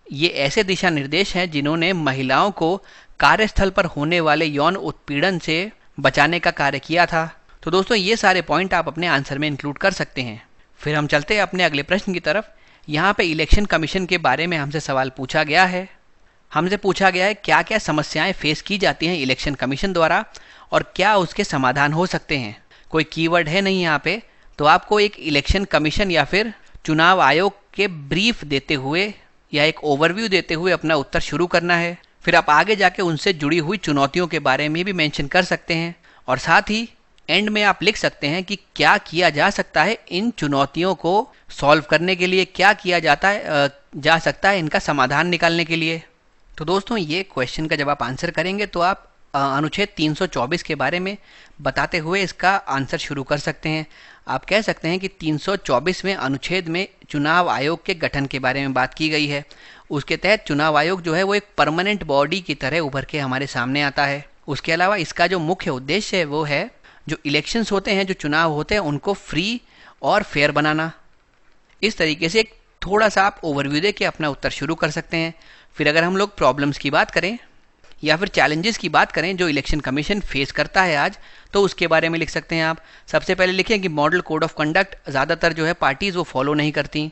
ये ऐसे दिशा निर्देश हैं जिन्होंने महिलाओं को कार्यस्थल पर होने वाले यौन उत्पीड़न से बचाने का कार्य किया था। तो दोस्तों ये सारे पॉइंट आप अपने आंसर में इंक्लूड कर सकते हैं। फिर हम चलते हैं अपने अगले प्रश्न की तरफ। यहाँ पे इलेक्शन कमीशन के बारे में हमसे सवाल पूछा गया है। हमसे पूछा गया है क्या क्या समस्याएं फेस की जाती हैं इलेक्शन कमीशन द्वारा और क्या उसके समाधान हो सकते हैं। कोई कीवर्ड है नहीं यहाँ पे, तो आपको एक इलेक्शन कमीशन या फिर चुनाव आयोग के ब्रीफ देते हुए या एक ओवरव्यू देते हुए अपना उत्तर शुरू करना है। फिर आप आगे जाके उनसे जुड़ी हुई चुनौतियों के बारे में भी मेंशन कर सकते हैं और साथ ही एंड में आप लिख सकते हैं कि क्या किया जा सकता है इन चुनौतियों को सॉल्व करने के लिए, क्या किया जा सकता है इनका समाधान निकालने के लिए। तो दोस्तों ये क्वेश्चन का जब आप आंसर करेंगे तो आप अनुच्छेद 324 के बारे में बताते हुए इसका आंसर शुरू कर सकते हैं। आप कह सकते हैं कि 324वें अनुच्छेद में चुनाव आयोग के गठन के बारे में बात की गई है। उसके तहत चुनाव आयोग जो है वो एक परमानेंट बॉडी की तरह उभर के हमारे सामने आता है। उसके अलावा इसका जो मुख्य उद्देश्य है वो है जो इलेक्शंस होते हैं, जो चुनाव होते हैं, उनको फ्री और फेयर बनाना। इस तरीके से एक थोड़ा सा आप ओवरव्यू दे के अपना उत्तर शुरू कर सकते हैं। फिर अगर हम लोग प्रॉब्लम्स की बात करें या फिर चैलेंजेस की बात करें जो इलेक्शन कमीशन फेस करता है आज, तो उसके बारे में लिख सकते हैं आप। सबसे पहले लिखें कि मॉडल कोड ऑफ कंडक्ट ज़्यादातर जो है पार्टीज़ वो फॉलो नहीं करती।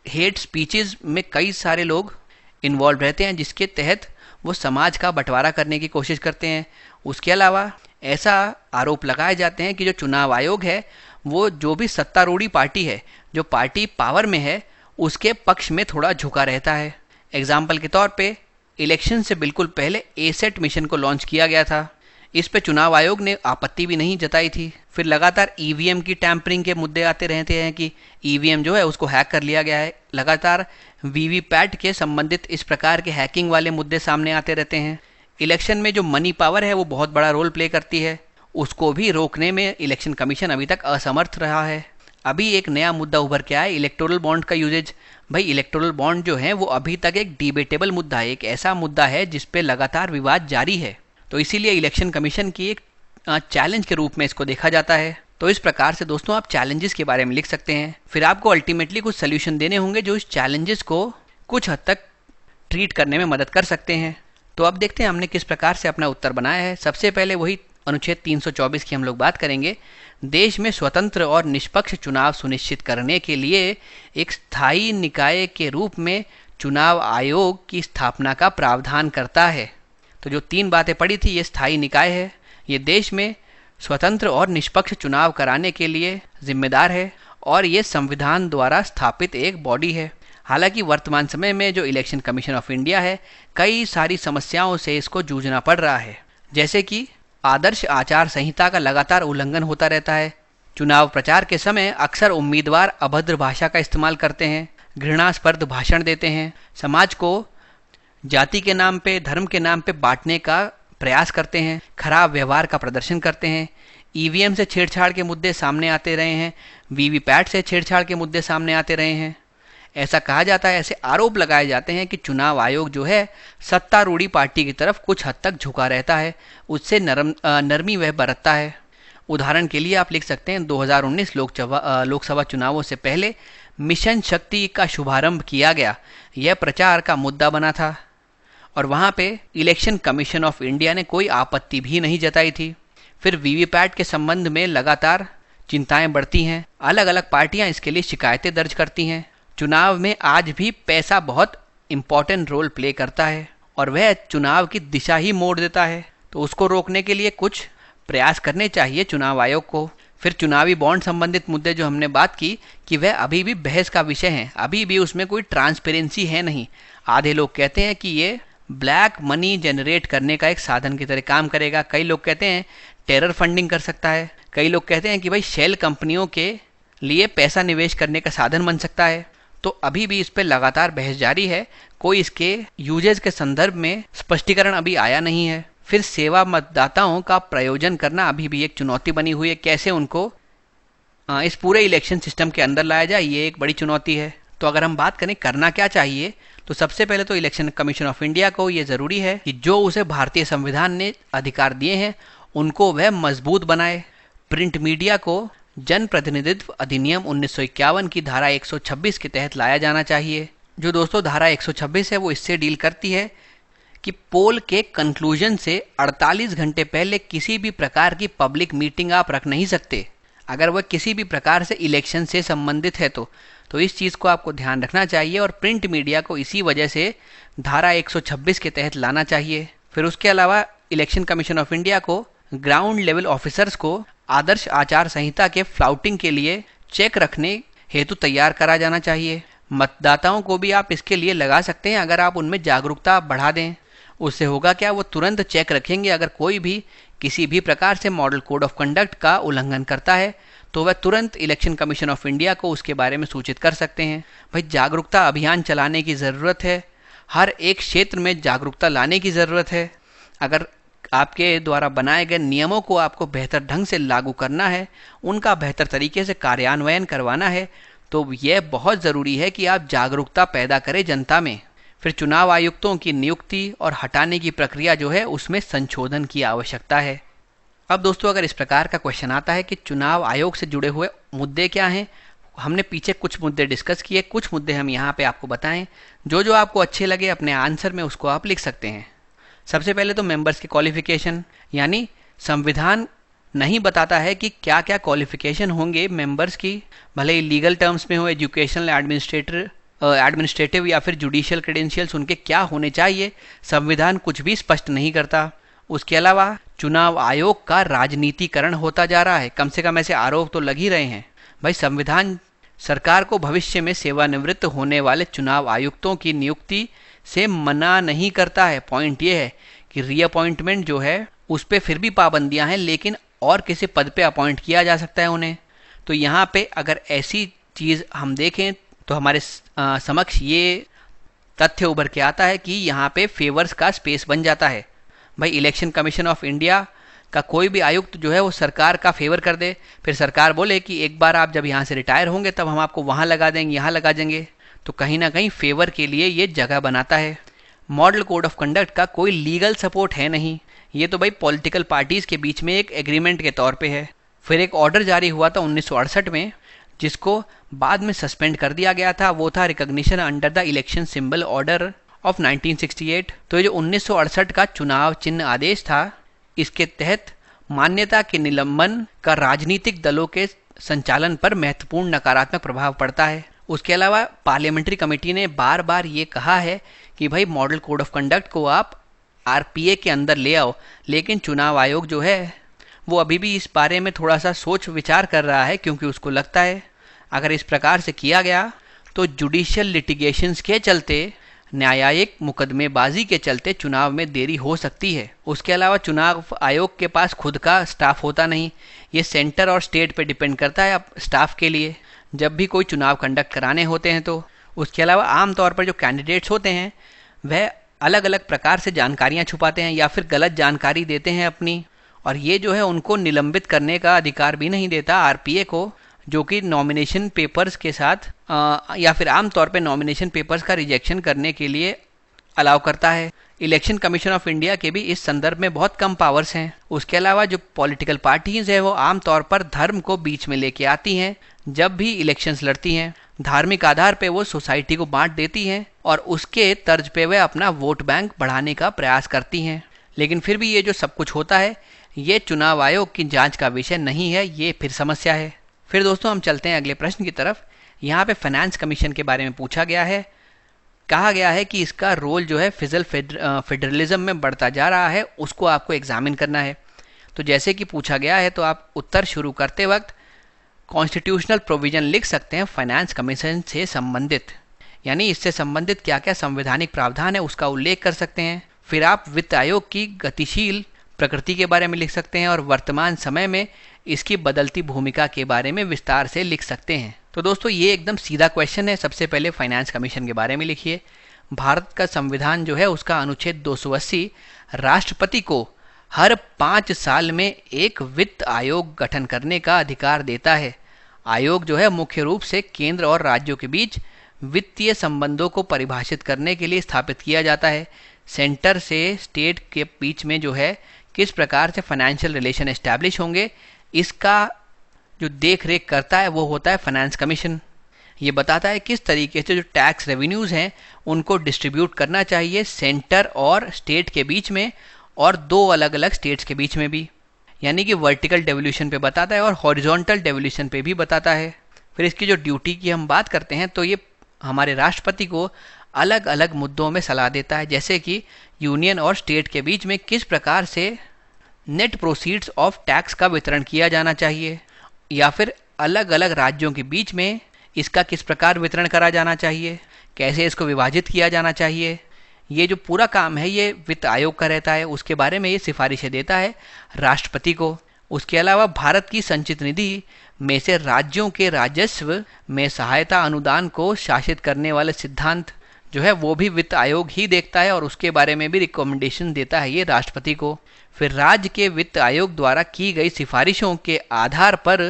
हेट स्पीचेस में कई सारे लोग इन्वॉल्व रहते हैं जिसके तहत वो समाज का बंटवारा करने की कोशिश करते हैं। उसके अलावा ऐसा आरोप लगाए जाते हैं कि जो चुनाव आयोग है वो जो भी सत्तारूढ़ी पार्टी है, जो पार्टी पावर में है, उसके पक्ष में थोड़ा झुका रहता है। एग्जाम्पल के तौर पे इलेक्शन से बिल्कुल पहले एसेट मिशन को लॉन्च किया गया था। इस पे चुनाव आयोग ने आपत्ति भी नहीं जताई थी। फिर लगातार ईवीएम की टैंपरिंग के मुद्दे आते रहते हैं कि ईवीएम जो है उसको हैक कर लिया गया है। लगातार वीवीपैट के संबंधित इस प्रकार के हैकिंग वाले मुद्दे सामने आते रहते हैं। इलेक्शन में जो मनी पावर है वो बहुत बड़ा रोल प्ले करती है, उसको भी रोकने में इलेक्शन कमीशन अभी तक असमर्थ रहा है। अभी एक नया मुद्दा उभर के आया, इलेक्टोरल बॉन्ड का यूजेज। भाई इलेक्टोरल बॉन्ड जो है वो अभी तक एक डिबेटेबल मुद्दा है, एक ऐसा मुद्दा है जिस पे लगातार विवाद जारी है। तो इसीलिए इलेक्शन कमीशन की एक चैलेंज के रूप में इसको देखा जाता है। तो इस प्रकार से दोस्तों आप चैलेंजेस के बारे में लिख सकते हैं। फिर आपको अल्टीमेटली कुछ सोल्यूशन देने होंगे जो इस चैलेंजेस को कुछ हद तक ट्रीट करने में मदद कर सकते हैं। तो अब देखते हैं हमने किस प्रकार से अपना उत्तर बनाया है। सबसे पहले वही अनुच्छेद 324 की हम लोग बात करेंगे। देश में स्वतंत्र और निष्पक्ष चुनाव सुनिश्चित करने के लिए एक स्थायी निकाय के रूप में चुनाव आयोग की स्थापना का प्रावधान करता है। तो जो तीन बातें पड़ी थी, ये स्थायी निकाय है, ये देश में स्वतंत्र और निष्पक्ष चुनाव कराने के लिए जिम्मेदार है और ये संविधान द्वारा स्थापित एक बॉडी है। हालांकि वर्तमान समय में जो इलेक्शन कमीशन ऑफ इंडिया है, कई सारी समस्याओं से इसको जूझना पड़ रहा है, जैसे कि आदर्श आचार संहिता का लगातार उल्लंघन होता रहता है। चुनाव प्रचार के समय अक्सर उम्मीदवार अभद्र भाषा का इस्तेमाल करते हैं, घृणास्पद भाषण देते हैं, समाज को जाति के नाम पे, धर्म के नाम पे बांटने का प्रयास करते हैं, खराब व्यवहार का प्रदर्शन करते हैं। ईवीएम से छेड़छाड़ के मुद्दे सामने आते रहे हैं, वीवीपैट से छेड़छाड़ के मुद्दे सामने आते रहे हैं। ऐसा कहा जाता है, ऐसे आरोप लगाए जाते हैं कि चुनाव आयोग जो है सत्तारूढ़ी पार्टी की तरफ कुछ हद तक झुका रहता है, उससे नरमी वह बरतता है। उदाहरण के लिए आप लिख सकते हैं 2019 लोकसभा चुनावों से पहले मिशन शक्ति का शुभारंभ किया गया, यह प्रचार का मुद्दा बना था और वहाँ पे इलेक्शन कमीशन ऑफ इंडिया ने कोई आपत्ति भी नहीं जताई थी। फिर वीवीपैट के संबंध में लगातार चिंताएं बढ़ती हैं, अलग अलग पार्टियां इसके लिए शिकायतें दर्ज करती हैं। चुनाव में आज भी पैसा बहुत इम्पॉर्टेंट रोल प्ले करता है और वह चुनाव की दिशा ही मोड़ देता है। तो उसको रोकने के लिए कुछ प्रयास करने चाहिए चुनाव आयोग को। फिर चुनावी बॉन्ड संबंधित मुद्दे जो हमने बात की कि वह अभी भी बहस का विषय है, अभी भी उसमें कोई ट्रांसपेरेंसी है नहीं। आधे लोग कहते हैं कि ये ब्लैक मनी जनरेट करने का एक साधन की तरह काम करेगा, कई लोग कहते हैं टेरर फंडिंग कर सकता है, कई लोग कहते हैं कि भाई शेल कंपनियों के लिए पैसा निवेश करने का साधन बन सकता है। तो अभी भी इस पर लगातार बहस जारी है, कोई इसके यूजेज के संदर्भ में स्पष्टीकरण अभी आया नहीं है। फिर सेवा मतदाताओं का प्रयोजन करना अभी भी एक चुनौती बनी हुई है, कैसे उनको इस पूरे इलेक्शन सिस्टम के अंदर लाया जाए, ये एक बड़ी चुनौती है। तो अगर हम बात करें करना क्या चाहिए, तो सबसे पहले तो इलेक्शन कमीशन ऑफ इंडिया को ये ज़रूरी है कि जो उसे भारतीय संविधान ने अधिकार दिए हैं उनको वह मजबूत बनाए। प्रिंट मीडिया को जन प्रतिनिधित्व अधिनियम 1951 की धारा 126 के तहत लाया जाना चाहिए। जो दोस्तों धारा 126 है वो इससे डील करती है कि पोल के कंक्लूजन से 48 घंटे पहले किसी भी प्रकार की पब्लिक मीटिंग आप रख नहीं सकते। अगर वह किसी भी प्रकार से इलेक्शन से संबंधित है तो इस चीज़ को आपको ध्यान रखना चाहिए और प्रिंट मीडिया को इसी वजह से धारा 126 के तहत लाना चाहिए। फिर उसके अलावा इलेक्शन कमीशन ऑफ इंडिया को ग्राउंड लेवल ऑफिसर्स को आदर्श आचार संहिता के फ्लाउटिंग के लिए चेक रखने हेतु तैयार करा जाना चाहिए। मतदाताओं को भी आप इसके लिए लगा सकते हैं अगर आप उनमें जागरूकता बढ़ा दें। उससे होगा क्या, वो तुरंत चेक रखेंगे। अगर कोई भी किसी भी प्रकार से मॉडल कोड ऑफ कंडक्ट का उल्लंघन करता है तो वह तुरंत इलेक्शन कमीशन ऑफ इंडिया को उसके बारे में सूचित कर सकते हैं। भाई जागरूकता अभियान चलाने की ज़रूरत है, हर एक क्षेत्र में जागरूकता लाने की ज़रूरत है। अगर आपके द्वारा बनाए गए नियमों को आपको बेहतर ढंग से लागू करना है, उनका बेहतर तरीके से कार्यान्वयन करवाना है, तो यह बहुत ज़रूरी है कि आप जागरूकता पैदा करें जनता में। फिर चुनाव आयुक्तों की नियुक्ति और हटाने की प्रक्रिया जो है उसमें संशोधन की आवश्यकता है। अब दोस्तों अगर इस प्रकार का क्वेश्चन आता है कि चुनाव आयोग से जुड़े हुए मुद्दे क्या हैं, हमने पीछे कुछ मुद्दे डिस्कस किए, कुछ मुद्दे हम यहाँ पे आपको बताएं। जो आपको अच्छे लगे अपने आंसर में उसको आप लिख सकते हैं। सबसे पहले तो मेंबर्स के क्वालिफिकेशन, यानी संविधान नहीं बताता है कि क्या क्या क्वालिफिकेशन होंगे मेंबर्स की, भले ही लीगल टर्म्स में हो, एजुकेशनल, एडमिनिस्ट्रेटिव या फिर जुडिशियल क्रेडेंशियल्स उनके क्या होने चाहिए, संविधान कुछ भी स्पष्ट नहीं करता। उसके अलावा चुनाव आयोग का राजनीतिकरण होता जा रहा है, कम से कम ऐसे आरोप तो लग ही रहे हैं। भाई संविधान सरकार को भविष्य में सेवानिवृत्त होने वाले चुनाव आयुक्तों की नियुक्ति से मना नहीं करता है। पॉइंट ये है कि रीअपॉइंटमेंट जो है उस पर फिर भी पाबंदियां हैं, लेकिन और किसी पद पे अपॉइंट किया जा सकता है उन्हें। तो यहाँ पे अगर ऐसी चीज़ हम देखें तो हमारे समक्ष ये तथ्य उभर के आता है कि यहाँ पे फेवर्स का स्पेस बन जाता है। भाई इलेक्शन कमीशन ऑफ इंडिया का कोई भी आयुक्त जो है वो सरकार का फेवर कर दे, फिर सरकार बोले कि एक बार आप जब यहाँ से रिटायर होंगे तब हम आपको वहाँ लगा देंगे, यहाँ लगा देंगे, तो कहीं ना कहीं फेवर के लिए ये जगह बनाता है। मॉडल कोड ऑफ कंडक्ट का कोई लीगल सपोर्ट है नहीं, ये तो भाई पॉलिटिकल पार्टीज़ के बीच में एक एग्रीमेंट के तौर पे है। फिर एक ऑर्डर जारी हुआ था 1968 में, जिसको बाद में सस्पेंड कर दिया गया था, वो था recognition under the election symbol order of 1968। तो ये जो 1968 का चुनाव चिन्ह आदेश था, इसके तहत मान्यता के निलंबन का राजनीतिक दलों के संचालन पर महत्वपूर्ण नकारात्मक प्रभाव पड़ता है। उसके अलावा पार्लियामेंट्री कमेटी ने बार बार ये कहा है कि भाई मॉडल कोड ऑफ कंडक्ट को आप आरपीए के अंदर ले आओ, लेकिन चुनाव आयोग जो है वो अभी भी इस बारे में थोड़ा सा सोच विचार कर रहा है, क्योंकि उसको लगता है अगर इस प्रकार से किया गया तो जुडिशियल लिटिगेशंस के चलते, न्यायिक मुकदमेबाजी के चलते चुनाव में देरी हो सकती है। उसके अलावा चुनाव आयोग के पास खुद का स्टाफ होता नहीं, ये सेंटर और स्टेट पे डिपेंड करता है स्टाफ के लिए जब भी कोई चुनाव कंडक्ट कराने होते हैं तो। उसके अलावा आमतौर पर जो कैंडिडेट्स होते हैं वह अलग अलग प्रकार से जानकारियां छुपाते हैं या फिर गलत जानकारी देते हैं अपनी, और ये जो है उनको निलंबित करने का अधिकार भी नहीं देता आरपीए को, जो कि नॉमिनेशन पेपर्स के साथ या फिर आमतौर पे नॉमिनेशन पेपर्स का रिजेक्शन करने के लिए अलाउ करता है। इलेक्शन कमीशन ऑफ इंडिया के भी इस संदर्भ में बहुत कम पावर्स हैं। उसके अलावा जो पॉलिटिकल पार्टीज है वो आमतौर पर धर्म को बीच में लेके आती हैं जब भी इलेक्शंस लड़ती हैं। धार्मिक आधार पे वो सोसाइटी को बांट देती हैं और उसके तर्ज पे वह अपना वोट बैंक बढ़ाने का प्रयास करती हैं। लेकिन फिर भी ये जो सब कुछ होता है ये चुनाव आयोग की जांच का विषय नहीं है, ये फिर समस्या है। फिर दोस्तों हम चलते हैं अगले प्रश्न की तरफ। यहाँ पे फाइनेंस कमीशन के बारे में पूछा गया है। कहा गया है कि इसका रोल जो है फिजल फेडरलिज्म में बढ़ता जा रहा है, उसको आपको एग्जामिन करना है। तो जैसे कि पूछा गया है तो आप उत्तर शुरू करते वक्त कॉन्स्टिट्यूशनल प्रोविजन लिख सकते हैं फाइनेंस कमीशन से संबंधित, यानी इससे संबंधित क्या क्या संवैधानिक प्रावधान है उसका उल्लेख कर सकते हैं। फिर आप वित्त आयोग की गतिशील प्रकृति के बारे में लिख सकते हैं और वर्तमान समय में इसकी बदलती भूमिका के बारे में विस्तार से लिख सकते हैं। तो दोस्तों ये एकदम सीधा क्वेश्चन है। सबसे पहले फाइनेंस कमीशन के बारे में लिखिए। भारत का संविधान जो है उसका अनुच्छेद 280 राष्ट्रपति को हर 5 साल में एक वित्त आयोग गठन करने का अधिकार देता है। आयोग जो है मुख्य रूप से केंद्र और राज्यों के बीच वित्तीय संबंधों को परिभाषित करने के लिए स्थापित किया जाता है। सेंटर से स्टेट के बीच में जो है किस प्रकार से फाइनेंशियल रिलेशन एस्टैब्लिश होंगे, इसका जो देख रेख करता है वो होता है फाइनेंस कमीशन। ये बताता है किस तरीके से जो टैक्स रेवेन्यूज़ हैं उनको डिस्ट्रीब्यूट करना चाहिए सेंटर और स्टेट के बीच में और 2 अलग अलग स्टेट्स के बीच में भी। यानी कि वर्टिकल डेवोल्यूशन पे बताता है और हॉरिजॉन्टल डेवोल्यूशन पे भी बताता है। फिर इसकी जो ड्यूटी की हम बात करते हैं तो ये हमारे राष्ट्रपति को अलग अलग मुद्दों में सलाह देता है, जैसे कि यूनियन और स्टेट के बीच में किस प्रकार से नेट प्रोसीड्स ऑफ टैक्स का वितरण किया जाना चाहिए, या फिर अलग अलग राज्यों के बीच में इसका किस प्रकार वितरण करा जाना चाहिए, कैसे इसको विभाजित किया जाना चाहिए। ये जो पूरा काम है ये वित्त आयोग का रहता है, उसके बारे में ये सिफारिशें देता है राष्ट्रपति को। उसके अलावा भारत की संचित निधि में से राज्यों के राजस्व में सहायता अनुदान को शासित करने वाले सिद्धांत जो है वो भी वित्त आयोग ही देखता है और उसके बारे में भी रिकमेंडेशन देता है ये राष्ट्रपति को। फिर राज्य के वित्त आयोग द्वारा की गई सिफारिशों के आधार पर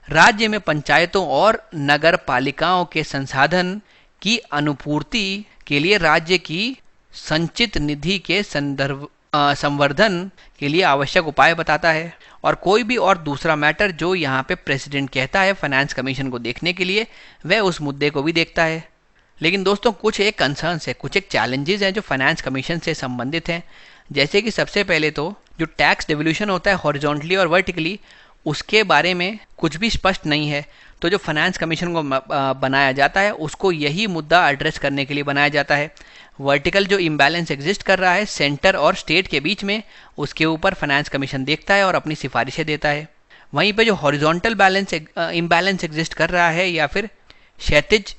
राज्य में पंचायतों और नगर पालिकाओं के संसाधन की अनुपूर्ति के लिए राज्य की संचित निधि के संवर्धन के लिए आवश्यक उपाय बताता है। और कोई भी और दूसरा मैटर जो यहाँ पे प्रेसिडेंट कहता है फाइनेंस कमीशन को देखने के लिए, वह उस मुद्दे को भी देखता है। लेकिन दोस्तों कुछ एक कंसर्न्स है, कुछ एक चैलेंजेस हैं जो फाइनेंस कमीशन से संबंधित हैं। जैसे कि सबसे पहले तो जो टैक्स डेवोल्यूशन होता है हॉरिजॉन्टली और वर्टिकली, उसके बारे में कुछ भी स्पष्ट नहीं है। तो जो फाइनेंस कमीशन को बनाया जाता है उसको यही मुद्दा एड्रेस करने के लिए बनाया जाता है। वर्टिकल जो इम्बैलेंस एग्जिस्ट कर रहा है सेंटर और स्टेट के बीच में, उसके ऊपर फाइनेंस कमीशन देखता है और अपनी सिफारिशें देता है। वहीं पे जो हॉरिजॉन्टल इम्बैलेंस एग्जिस्ट कर रहा है या फिर क्षैतिज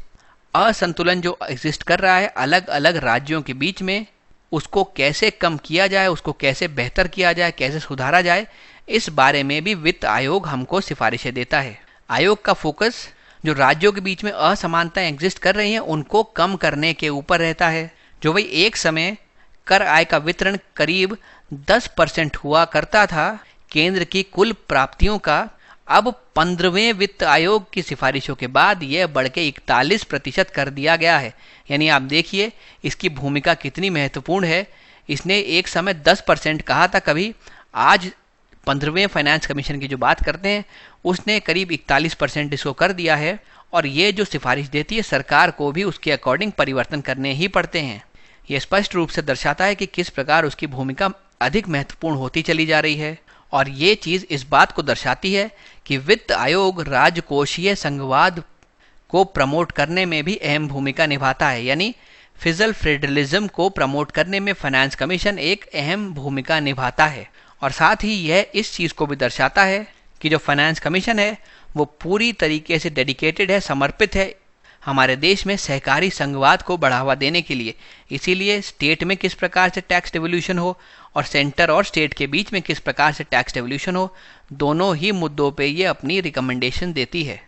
असंतुलन जो एग्जिस्ट कर रहा है अलग अलग राज्यों के बीच में, उसको कैसे कम किया जाए, उसको कैसे बेहतर किया जाए, कैसे सुधारा जाए, इस बारे में भी वित्त आयोग हमको सिफारिशें देता है। आयोग का फोकस जो राज्यों के बीच में असमानताएं एग्जिस्ट कर रही हैं उनको कम करने के ऊपर रहता है। जो वही एक समय कर आय का वितरण करीब 10% हुआ करता था केंद्र की कुल प्राप्तियों का, अब 15वें वित्त आयोग की सिफारिशों के बाद यह बढ़ के 41% कर दिया गया है। यानी आप देखिए इसकी भूमिका कितनी महत्वपूर्ण है। इसने एक समय 10% कहा था कभी, आज 15वें फाइनेंस कमीशन की जो बात करते हैं उसने करीब 41% इसको कर दिया है। और ये जो सिफारिश देती है सरकार को भी उसके अकॉर्डिंग परिवर्तन करने ही पड़ते हैं। ये स्पष्ट रूप से दर्शाता है कि किस प्रकार उसकी भूमिका अधिक महत्वपूर्ण होती चली जा रही है। और ये चीज़ इस बात को दर्शाती है कि वित्त आयोग राजकोषीय संघवाद को प्रमोट करने में भी अहम भूमिका निभाता है। यानी फिजल फेडरलिज्म को प्रमोट करने में फाइनेंस कमीशन एक अहम भूमिका निभाता है। और साथ ही यह इस चीज़ को भी दर्शाता है कि जो फाइनेंस कमीशन है वो पूरी तरीके से डेडिकेटेड है, समर्पित है हमारे देश में सहकारी संघवाद को बढ़ावा देने के लिए। इसीलिए स्टेट में किस प्रकार से टैक्स डेवोल्यूशन हो और सेंटर और स्टेट के बीच में किस प्रकार से टैक्स डेवोल्यूशन हो, दोनों ही मुद्दों पे ये अपनी रिकमेंडेशन देती है।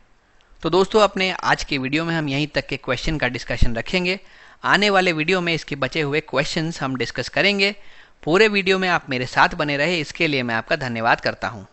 तो दोस्तों अपने आज के वीडियो में हम यहीं तक के क्वेश्चन का डिस्कशन रखेंगे। आने वाले वीडियो में इसके बचे हुए क्वेश्चंस हम डिस्कस करेंगे। पूरे वीडियो में आप मेरे साथ बने रहे इसके लिए मैं आपका धन्यवाद करता हूँ।